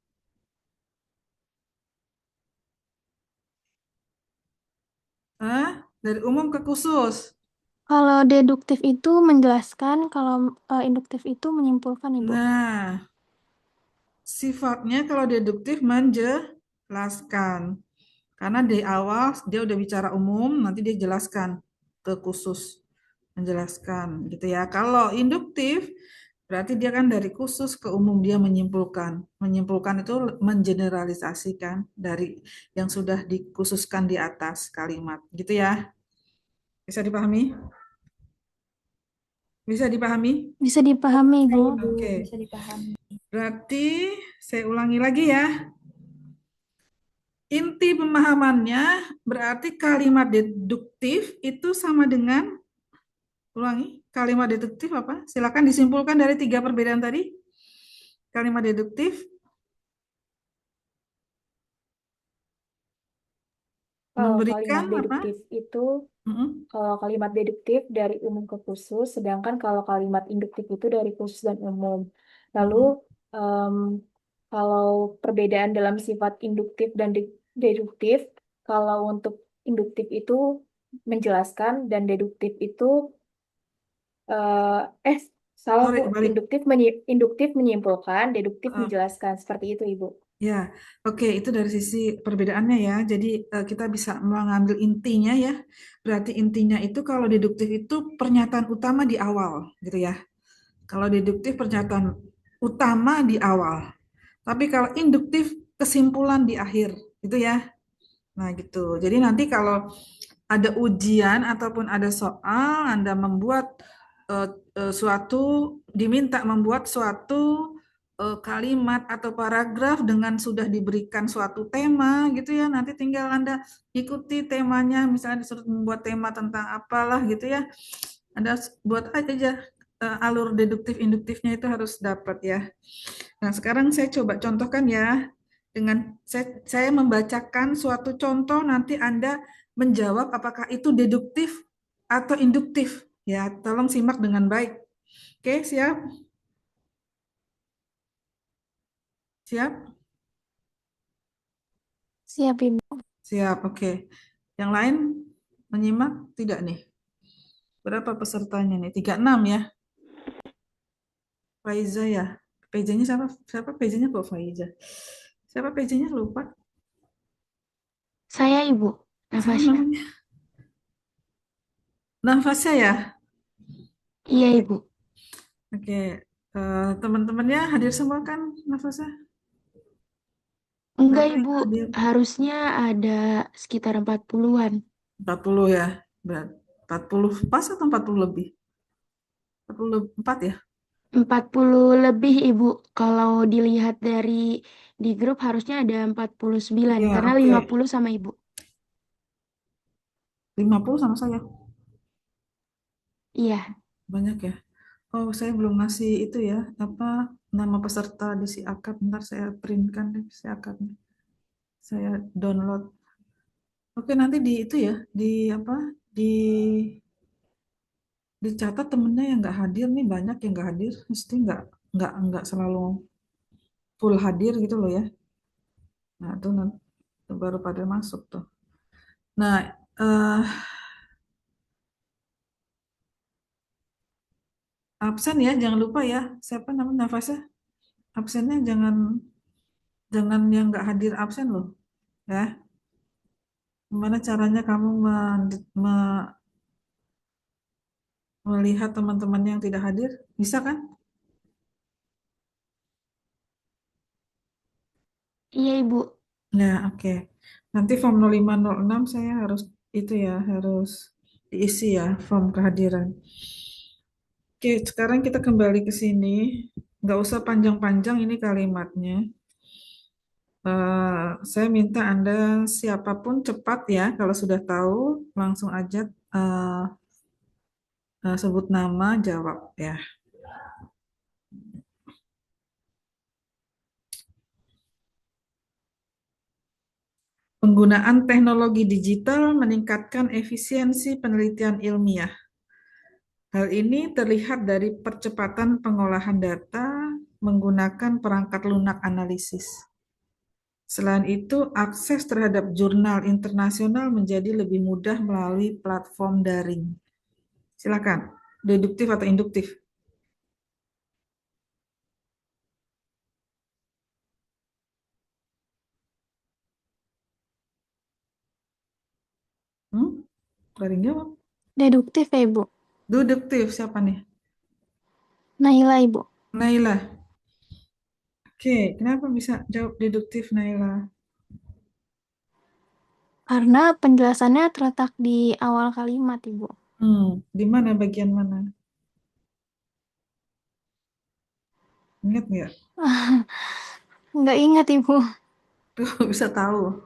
Dari umum ke khusus. Kalau deduktif itu menjelaskan, kalau induktif itu menyimpulkan, Ibu. Nah, sifatnya kalau deduktif menjelaskan. Karena di awal dia udah bicara umum, nanti dia jelaskan ke khusus, menjelaskan gitu ya. Kalau induktif berarti dia kan dari khusus ke umum dia menyimpulkan. Menyimpulkan itu mengeneralisasikan dari yang sudah dikhususkan di atas kalimat, gitu ya. Bisa dipahami? Bisa dipahami? Bisa dipahami, Bisa, Ibu. Ibu, Oke. bisa dipahami. Berarti saya ulangi lagi ya. Inti pemahamannya berarti kalimat deduktif itu sama dengan, ulangi, kalimat deduktif apa? Silakan disimpulkan dari 3 perbedaan tadi. Kalimat deduktif Kalau memberikan kalimat apa? deduktif itu, Mm-mm. kalau kalimat deduktif dari umum ke khusus, sedangkan kalau kalimat induktif itu dari khusus dan umum. Lalu, Mm-mm. em, kalau perbedaan dalam sifat induktif dan deduktif, kalau untuk induktif itu menjelaskan dan deduktif itu, eh, eh salah Sorry, Bu, kebalik. induktif menyimpulkan, deduktif Uh, menjelaskan, seperti itu Ibu. ya, oke, itu dari sisi perbedaannya ya. Jadi kita bisa mengambil intinya ya. Berarti intinya itu kalau deduktif itu pernyataan utama di awal, gitu ya. Kalau deduktif pernyataan utama di awal. Tapi kalau induktif kesimpulan di akhir, gitu ya. Nah, gitu. Jadi nanti kalau ada ujian ataupun ada soal, Anda membuat eh, suatu, diminta membuat suatu kalimat atau paragraf dengan sudah diberikan suatu tema, gitu ya. Nanti tinggal Anda ikuti temanya, misalnya disuruh membuat tema tentang apalah, gitu ya. Anda buat aja alur deduktif induktifnya itu harus dapat ya. Nah, sekarang saya coba contohkan ya. Dengan saya membacakan suatu contoh, nanti Anda menjawab apakah itu deduktif atau induktif. Ya, tolong simak dengan baik. Oke, siap? Siap? Siap, Ibu. Siap, oke. Yang lain menyimak tidak nih? Berapa pesertanya nih? 36 ya? Faiza ya? PJ-nya siapa? Siapa PJ-nya kok Faiza? Siapa PJ-nya lupa? Saya, Ibu. Siapa Nafasya. namanya? Nafasya ya? Iya, Oke. Ibu. Oke, teman-temannya hadir semua kan, Nafasa? Enggak, Berapa yang Ibu. hadir? Harusnya ada sekitar 40-an. 40 ya, berat. 40 pas atau 40 lebih? 44 ya? 40 lebih, Ibu. Kalau dilihat dari di grup harusnya ada 49, Ya, karena oke. 50 sama Ibu. 50 sama saya. Iya. Banyak ya. Oh, saya belum ngasih itu ya, apa nama peserta di si akad. Ntar saya printkan deh si akadnya. Saya download. Oke, nanti di itu ya, di apa? Di dicatat temennya yang nggak hadir nih, banyak yang nggak hadir, mesti nggak selalu full hadir gitu loh ya. Nah, itu nanti baru pada masuk tuh. Nah, eh, absen ya, jangan lupa ya. Siapa namanya Nafasnya? Absennya jangan jangan yang nggak hadir absen loh, ya. Gimana caranya kamu melihat teman-teman yang tidak hadir? Bisa kan? Iya, Ibu. Ya, oke. Nanti form 0506 saya harus itu ya, harus diisi ya, form kehadiran. Oke, sekarang kita kembali ke sini. Nggak usah panjang-panjang ini kalimatnya. Saya minta Anda siapapun cepat ya, kalau sudah tahu langsung aja eh, sebut nama, jawab ya. Penggunaan teknologi digital meningkatkan efisiensi penelitian ilmiah. Hal ini terlihat dari percepatan pengolahan data menggunakan perangkat lunak analisis. Selain itu, akses terhadap jurnal internasional menjadi lebih mudah melalui platform daring. Silakan, deduktif atau induktif? Gak ada yang jawab. Deduktif ya, Ibu. Deduktif siapa nih? Naila, Ibu. Naila. Oke, kenapa bisa jawab deduktif Naila? Karena penjelasannya terletak di awal kalimat, Ibu. Di mana bagian mana? Ingat nggak? Nggak ingat, Ibu. Tuh bisa tahu.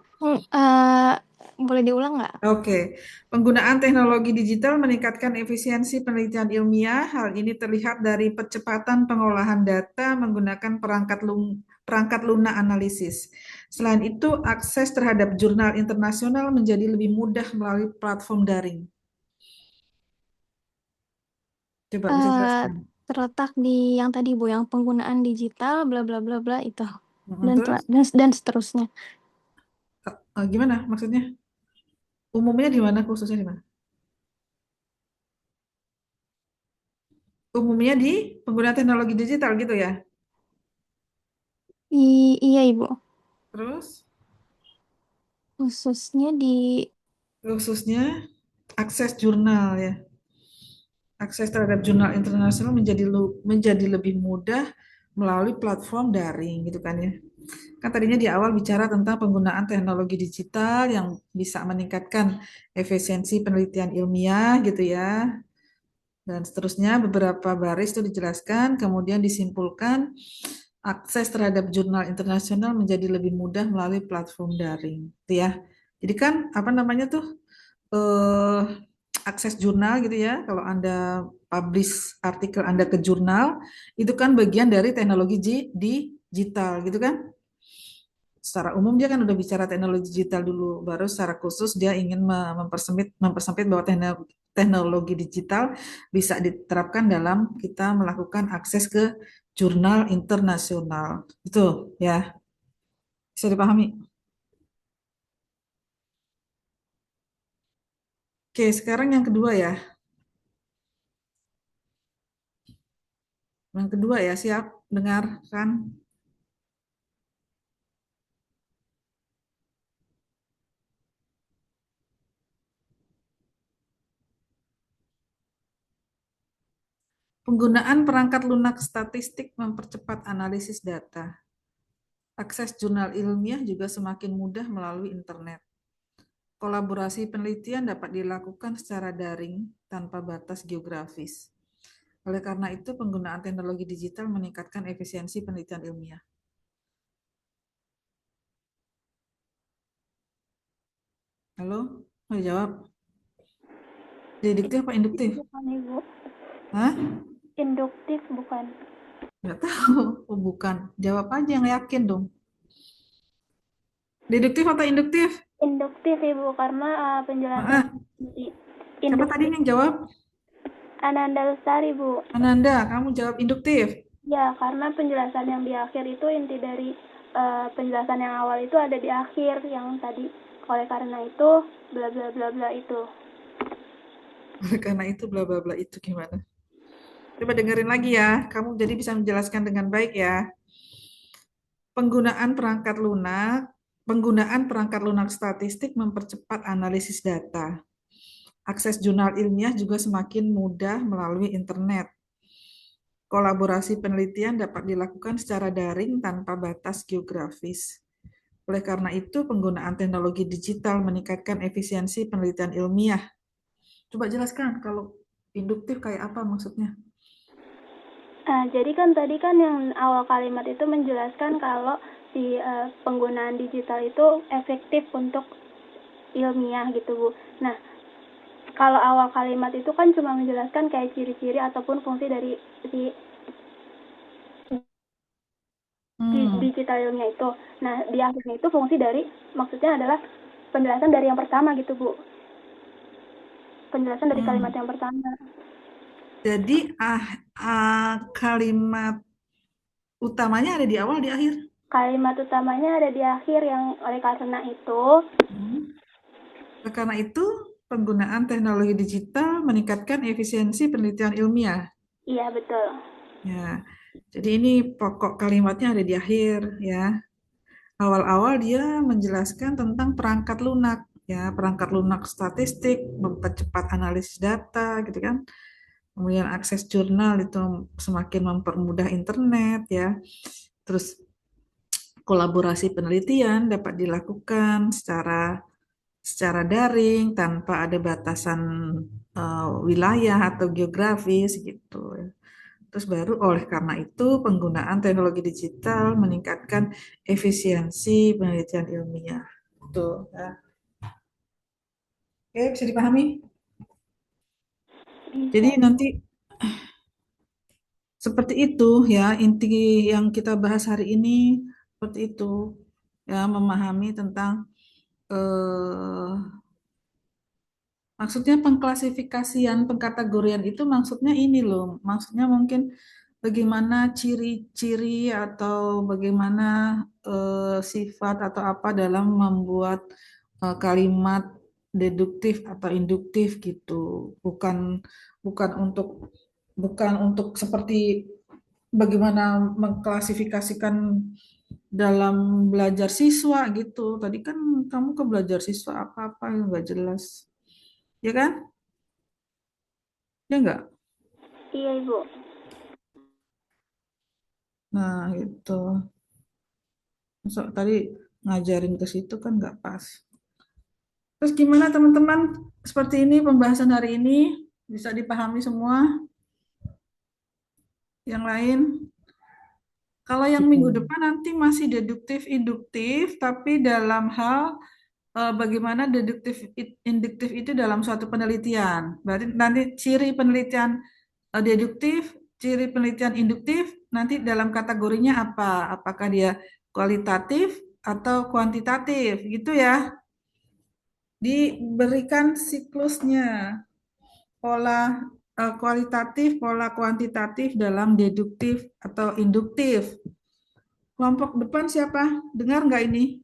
Boleh diulang nggak? Oke, penggunaan teknologi digital meningkatkan efisiensi penelitian ilmiah. Hal ini terlihat dari percepatan pengolahan data menggunakan perangkat lunak analisis. Selain itu, akses terhadap jurnal internasional menjadi lebih mudah melalui platform daring. Coba bisa Eh, jelaskan. Terletak di yang tadi, Bu, yang penggunaan digital, bla bla bla bla itu. Terus, Dan seterusnya. gimana maksudnya? Umumnya di mana, khususnya di mana? Umumnya di penggunaan teknologi digital gitu ya. Iya, Ibu. Terus, Khususnya di khususnya akses jurnal ya. Akses terhadap jurnal internasional menjadi lebih mudah melalui platform daring gitu kan ya. Kan tadinya di awal bicara tentang penggunaan teknologi digital yang bisa meningkatkan efisiensi penelitian ilmiah gitu ya. Dan seterusnya beberapa baris itu dijelaskan, kemudian disimpulkan akses terhadap jurnal internasional menjadi lebih mudah melalui platform daring, gitu ya. Jadi kan apa namanya tuh eh, akses jurnal gitu ya. Kalau Anda publish artikel Anda ke jurnal, itu kan bagian dari teknologi digital gitu kan. Secara umum dia kan udah bicara teknologi digital dulu, baru secara khusus dia ingin mempersempit bahwa teknologi digital bisa diterapkan dalam kita melakukan akses ke jurnal internasional. Itu ya, bisa dipahami. Oke, sekarang yang kedua ya. Yang kedua ya, siap dengarkan. Penggunaan perangkat lunak statistik mempercepat analisis data. Akses jurnal ilmiah juga semakin mudah melalui internet. Kolaborasi penelitian dapat dilakukan secara daring tanpa batas geografis. Oleh karena itu, penggunaan teknologi digital meningkatkan efisiensi penelitian ilmiah. Halo, mau jawab? Deduktif apa induktif? bukan, Ibu. Hah? Induktif bukan. Nggak tahu. Oh, bukan. Jawab aja yang yakin dong. Deduktif atau induktif? Induktif Ibu, karena penjelasan Ah, siapa tadi induktif. yang jawab? Ananda Lestari Bu. Ananda, kamu jawab induktif. Ya, karena penjelasan yang di akhir itu inti dari penjelasan yang awal itu ada di akhir, yang tadi oleh karena itu bla bla bla bla itu. Oleh karena itu bla bla bla itu gimana? Coba dengerin lagi ya. Kamu jadi bisa menjelaskan dengan baik ya. Penggunaan perangkat lunak statistik mempercepat analisis data. Akses jurnal ilmiah juga semakin mudah melalui internet. Kolaborasi penelitian dapat dilakukan secara daring tanpa batas geografis. Oleh karena itu, penggunaan teknologi digital meningkatkan efisiensi penelitian ilmiah. Coba jelaskan kalau induktif kayak apa maksudnya? Jadi kan tadi kan yang awal kalimat itu menjelaskan kalau si penggunaan digital itu efektif untuk ilmiah gitu Bu. Nah, kalau awal kalimat itu kan cuma menjelaskan kayak ciri-ciri ataupun fungsi dari si digital ilmiah itu. Nah, di akhirnya itu fungsi dari, maksudnya adalah penjelasan dari yang pertama gitu Bu. Penjelasan dari kalimat yang pertama. Jadi kalimat utamanya ada di awal, di akhir. Kalimat utamanya ada di akhir, yang oleh karena itu. Karena itu, penggunaan teknologi digital meningkatkan efisiensi penelitian ilmiah. Iya, betul. Ya, jadi ini pokok kalimatnya ada di akhir ya. Awal-awal dia menjelaskan tentang perangkat lunak, ya, perangkat lunak statistik, mempercepat analisis data, gitu kan. Kemudian akses jurnal itu semakin mempermudah internet, ya. Terus kolaborasi penelitian dapat dilakukan secara daring tanpa ada batasan wilayah atau geografis gitu. Terus baru oleh karena itu penggunaan teknologi digital meningkatkan efisiensi penelitian ilmiah. Tuh, ya. Oke, bisa dipahami? Jadi nanti seperti itu ya inti yang kita bahas hari ini seperti itu ya memahami tentang eh, maksudnya pengklasifikasian, pengkategorian itu maksudnya ini loh, maksudnya mungkin bagaimana ciri-ciri atau bagaimana sifat atau apa dalam membuat kalimat deduktif atau induktif gitu. Bukan bukan untuk bukan untuk seperti bagaimana mengklasifikasikan dalam belajar siswa gitu. Tadi kan kamu ke belajar siswa apa-apa yang nggak jelas. Ya kan? Ya enggak? Iya, Ibu. Nah, itu. Tadi ngajarin ke situ kan nggak pas. Terus gimana teman-teman? Seperti ini pembahasan hari ini. Bisa dipahami semua? Yang lain? Kalau yang minggu depan nanti masih deduktif, induktif, tapi dalam hal bagaimana deduktif, induktif itu dalam suatu penelitian. Berarti nanti ciri penelitian deduktif, ciri penelitian induktif, nanti dalam kategorinya apa? Apakah dia kualitatif atau kuantitatif, gitu ya? Diberikan siklusnya, pola kualitatif, pola kuantitatif dalam deduktif atau induktif. Kelompok depan siapa? Dengar nggak ini?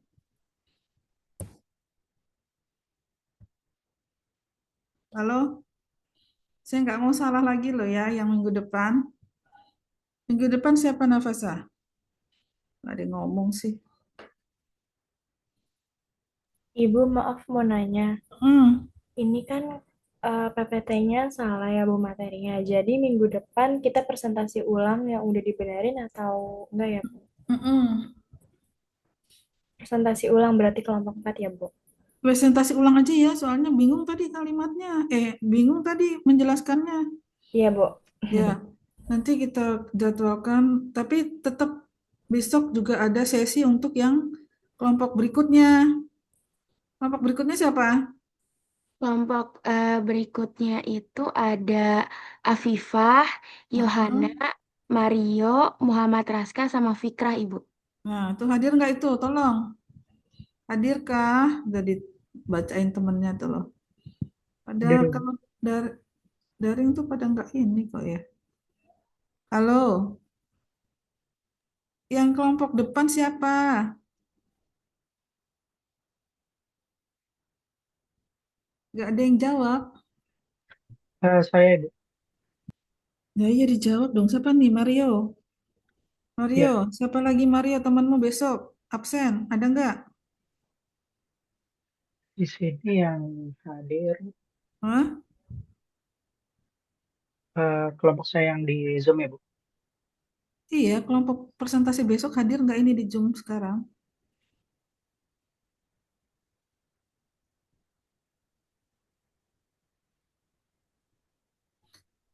Halo? Saya nggak mau salah lagi loh ya yang minggu depan. Minggu depan siapa Nafasa? Nggak ada yang ngomong sih. Ibu, maaf mau nanya. Hmm. Ini kan PPT-nya salah ya Bu materinya. Jadi minggu depan kita presentasi ulang yang udah dibenerin atau enggak ya Bu? Mm-mm. Presentasi ulang berarti kelompok 4 ya Bu? Presentasi ulang aja ya, soalnya bingung tadi kalimatnya. Bingung tadi menjelaskannya. Iya Bu. Ya, nanti kita jadwalkan, tapi tetap besok juga ada sesi untuk yang kelompok berikutnya. Kelompok berikutnya siapa? Kelompok berikutnya itu ada Afifah, Yohana, Mario, Muhammad Raska, sama Fikrah, Ibu. Nah, itu hadir nggak itu? Tolong. Hadirkah? Udah dibacain temennya tuh loh. Hadir, Padahal Ibu. kalau daring tuh pada nggak ini kok ya. Halo, yang kelompok depan siapa? Nggak ada yang jawab. Saya, Ibu. Ya iya dijawab dong. Siapa nih? Mario. Mario, Ya, siapa lagi Mario temanmu besok? Absen, ada nggak? di sini yang hadir Hah? kelompok saya yang di Zoom ya, Bu. Iya, kelompok presentasi besok hadir nggak ini di Zoom sekarang?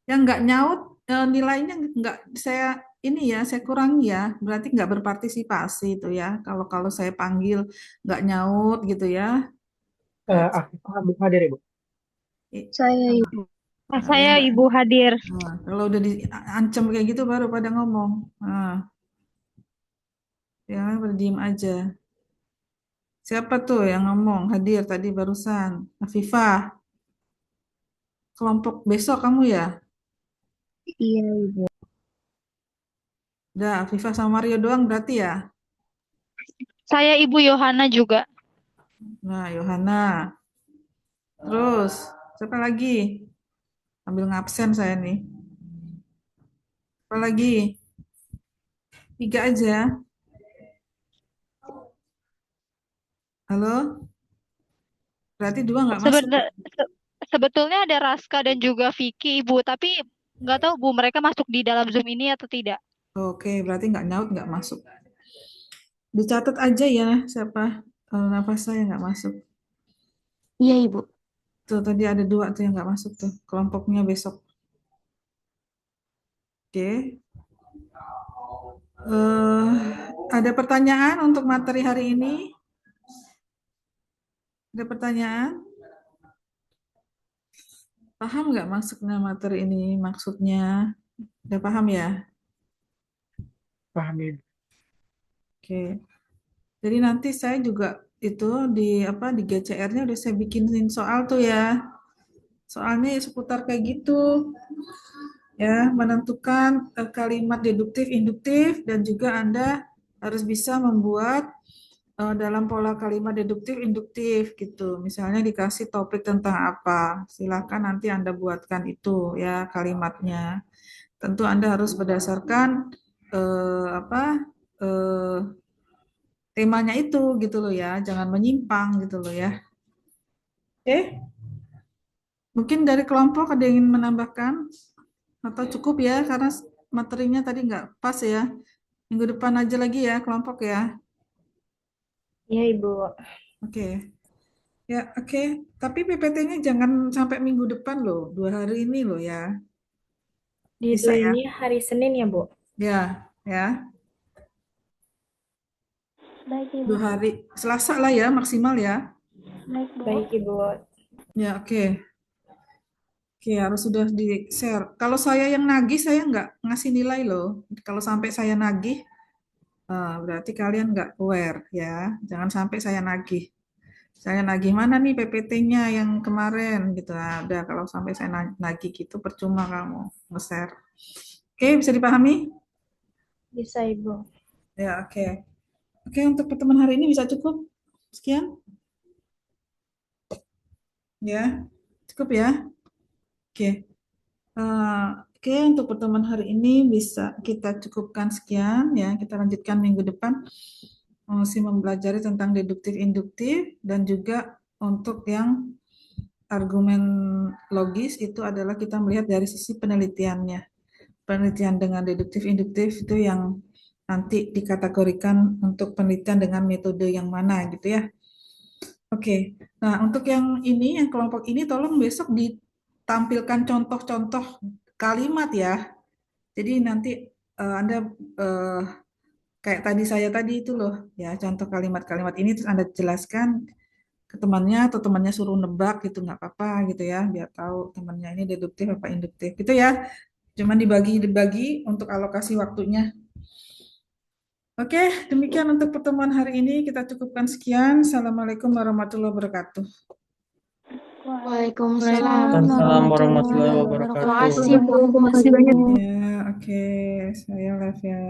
Yang nggak nyaut nilainya nggak saya ini ya saya kurangi ya, berarti nggak berpartisipasi itu ya. Kalau kalau saya panggil nggak nyaut gitu ya. Berarti, Afifah, Bu, hadir, Ibu. Saya nah, Ibu. nah, yang Saya nggak, Ibu hadir. nah, kalau udah diancam kayak gitu baru pada ngomong. Nah, ya berdiem aja. Siapa tuh yang ngomong hadir tadi barusan? Afifah, kelompok besok kamu ya? Iya Ibu. Udah, Afifah sama Mario doang berarti ya? Saya Ibu Yohana juga. Nah, Yohana. Terus, siapa lagi? Ambil ngabsen saya nih. Apa lagi? 3 aja. Halo? Berarti 2 nggak masuk. Sebetulnya ada Raska dan juga Vicky Ibu, tapi nggak tahu Bu mereka masuk di dalam Zoom ini atau tidak. Oke, berarti nggak nyaut, nggak masuk. Dicatat aja ya siapa nafas saya nggak masuk. Iya, Ibu. Tuh tadi ada 2 tuh yang nggak masuk tuh. Kelompoknya besok. Oke. Eh, ada pertanyaan untuk materi hari ini? Ada pertanyaan? Paham nggak masuknya materi ini maksudnya? Udah paham ya? Paham, Ibu. Oke. Jadi nanti saya juga itu di apa di GCR-nya udah saya bikinin soal tuh ya. Soalnya seputar kayak gitu. Ya, menentukan kalimat deduktif, induktif dan juga Anda harus bisa membuat dalam pola kalimat deduktif, induktif gitu. Misalnya dikasih topik tentang apa, silakan nanti Anda buatkan itu ya kalimatnya. Tentu Anda harus berdasarkan apa temanya itu gitu loh ya, jangan menyimpang gitu loh ya. Oke, mungkin dari kelompok ada yang ingin menambahkan atau cukup ya karena materinya tadi nggak pas ya. Minggu depan aja lagi ya kelompok ya. Iya, Ibu. Oke. Ya, oke. Tapi PPT-nya jangan sampai minggu depan loh, 2 hari ini loh ya. Bisa ya? Ini hari Senin ya, Bu? Ya, ya. Baik, Ibu. 2 hari. Selasa lah ya maksimal ya. Baik, Bu. Baik, Ibu. Ya, oke. Oke, harus sudah di-share. Kalau saya yang nagih, saya nggak ngasih nilai loh. Kalau sampai saya nagih, berarti kalian nggak aware ya. Jangan sampai saya nagih. Saya nagih mana nih PPT-nya yang kemarin gitu. Nah, udah kalau sampai saya nagih gitu percuma kamu nge-share. Oke, bisa dipahami? Bisa, Ibu. Ya, oke. Oke, untuk pertemuan hari ini bisa cukup. Sekian. Ya, cukup ya. Oke. Oke, untuk pertemuan hari ini bisa kita cukupkan sekian ya. Kita lanjutkan minggu depan masih mempelajari tentang deduktif induktif dan juga untuk yang argumen logis itu adalah kita melihat dari sisi penelitiannya. Penelitian dengan deduktif induktif itu yang nanti dikategorikan untuk penelitian dengan metode yang mana gitu ya. Oke, nah untuk yang ini, yang kelompok ini tolong besok ditampilkan contoh-contoh kalimat ya. Jadi nanti Anda eh, kayak tadi saya tadi itu loh ya, contoh kalimat-kalimat ini terus Anda jelaskan ke temannya atau temannya suruh nebak gitu nggak apa-apa gitu ya, biar tahu temannya ini deduktif apa induktif gitu ya. Cuman dibagi-dibagi untuk alokasi waktunya. Oke, demikian untuk pertemuan hari ini. Kita cukupkan sekian. Assalamualaikum warahmatullahi wabarakatuh. Waalaikumsalam Waalaikumsalam warahmatullahi warahmatullahi wabarakatuh. wabarakatuh. Makasih, Bu. Makasih banyak. Ya, oke. Saya live ya.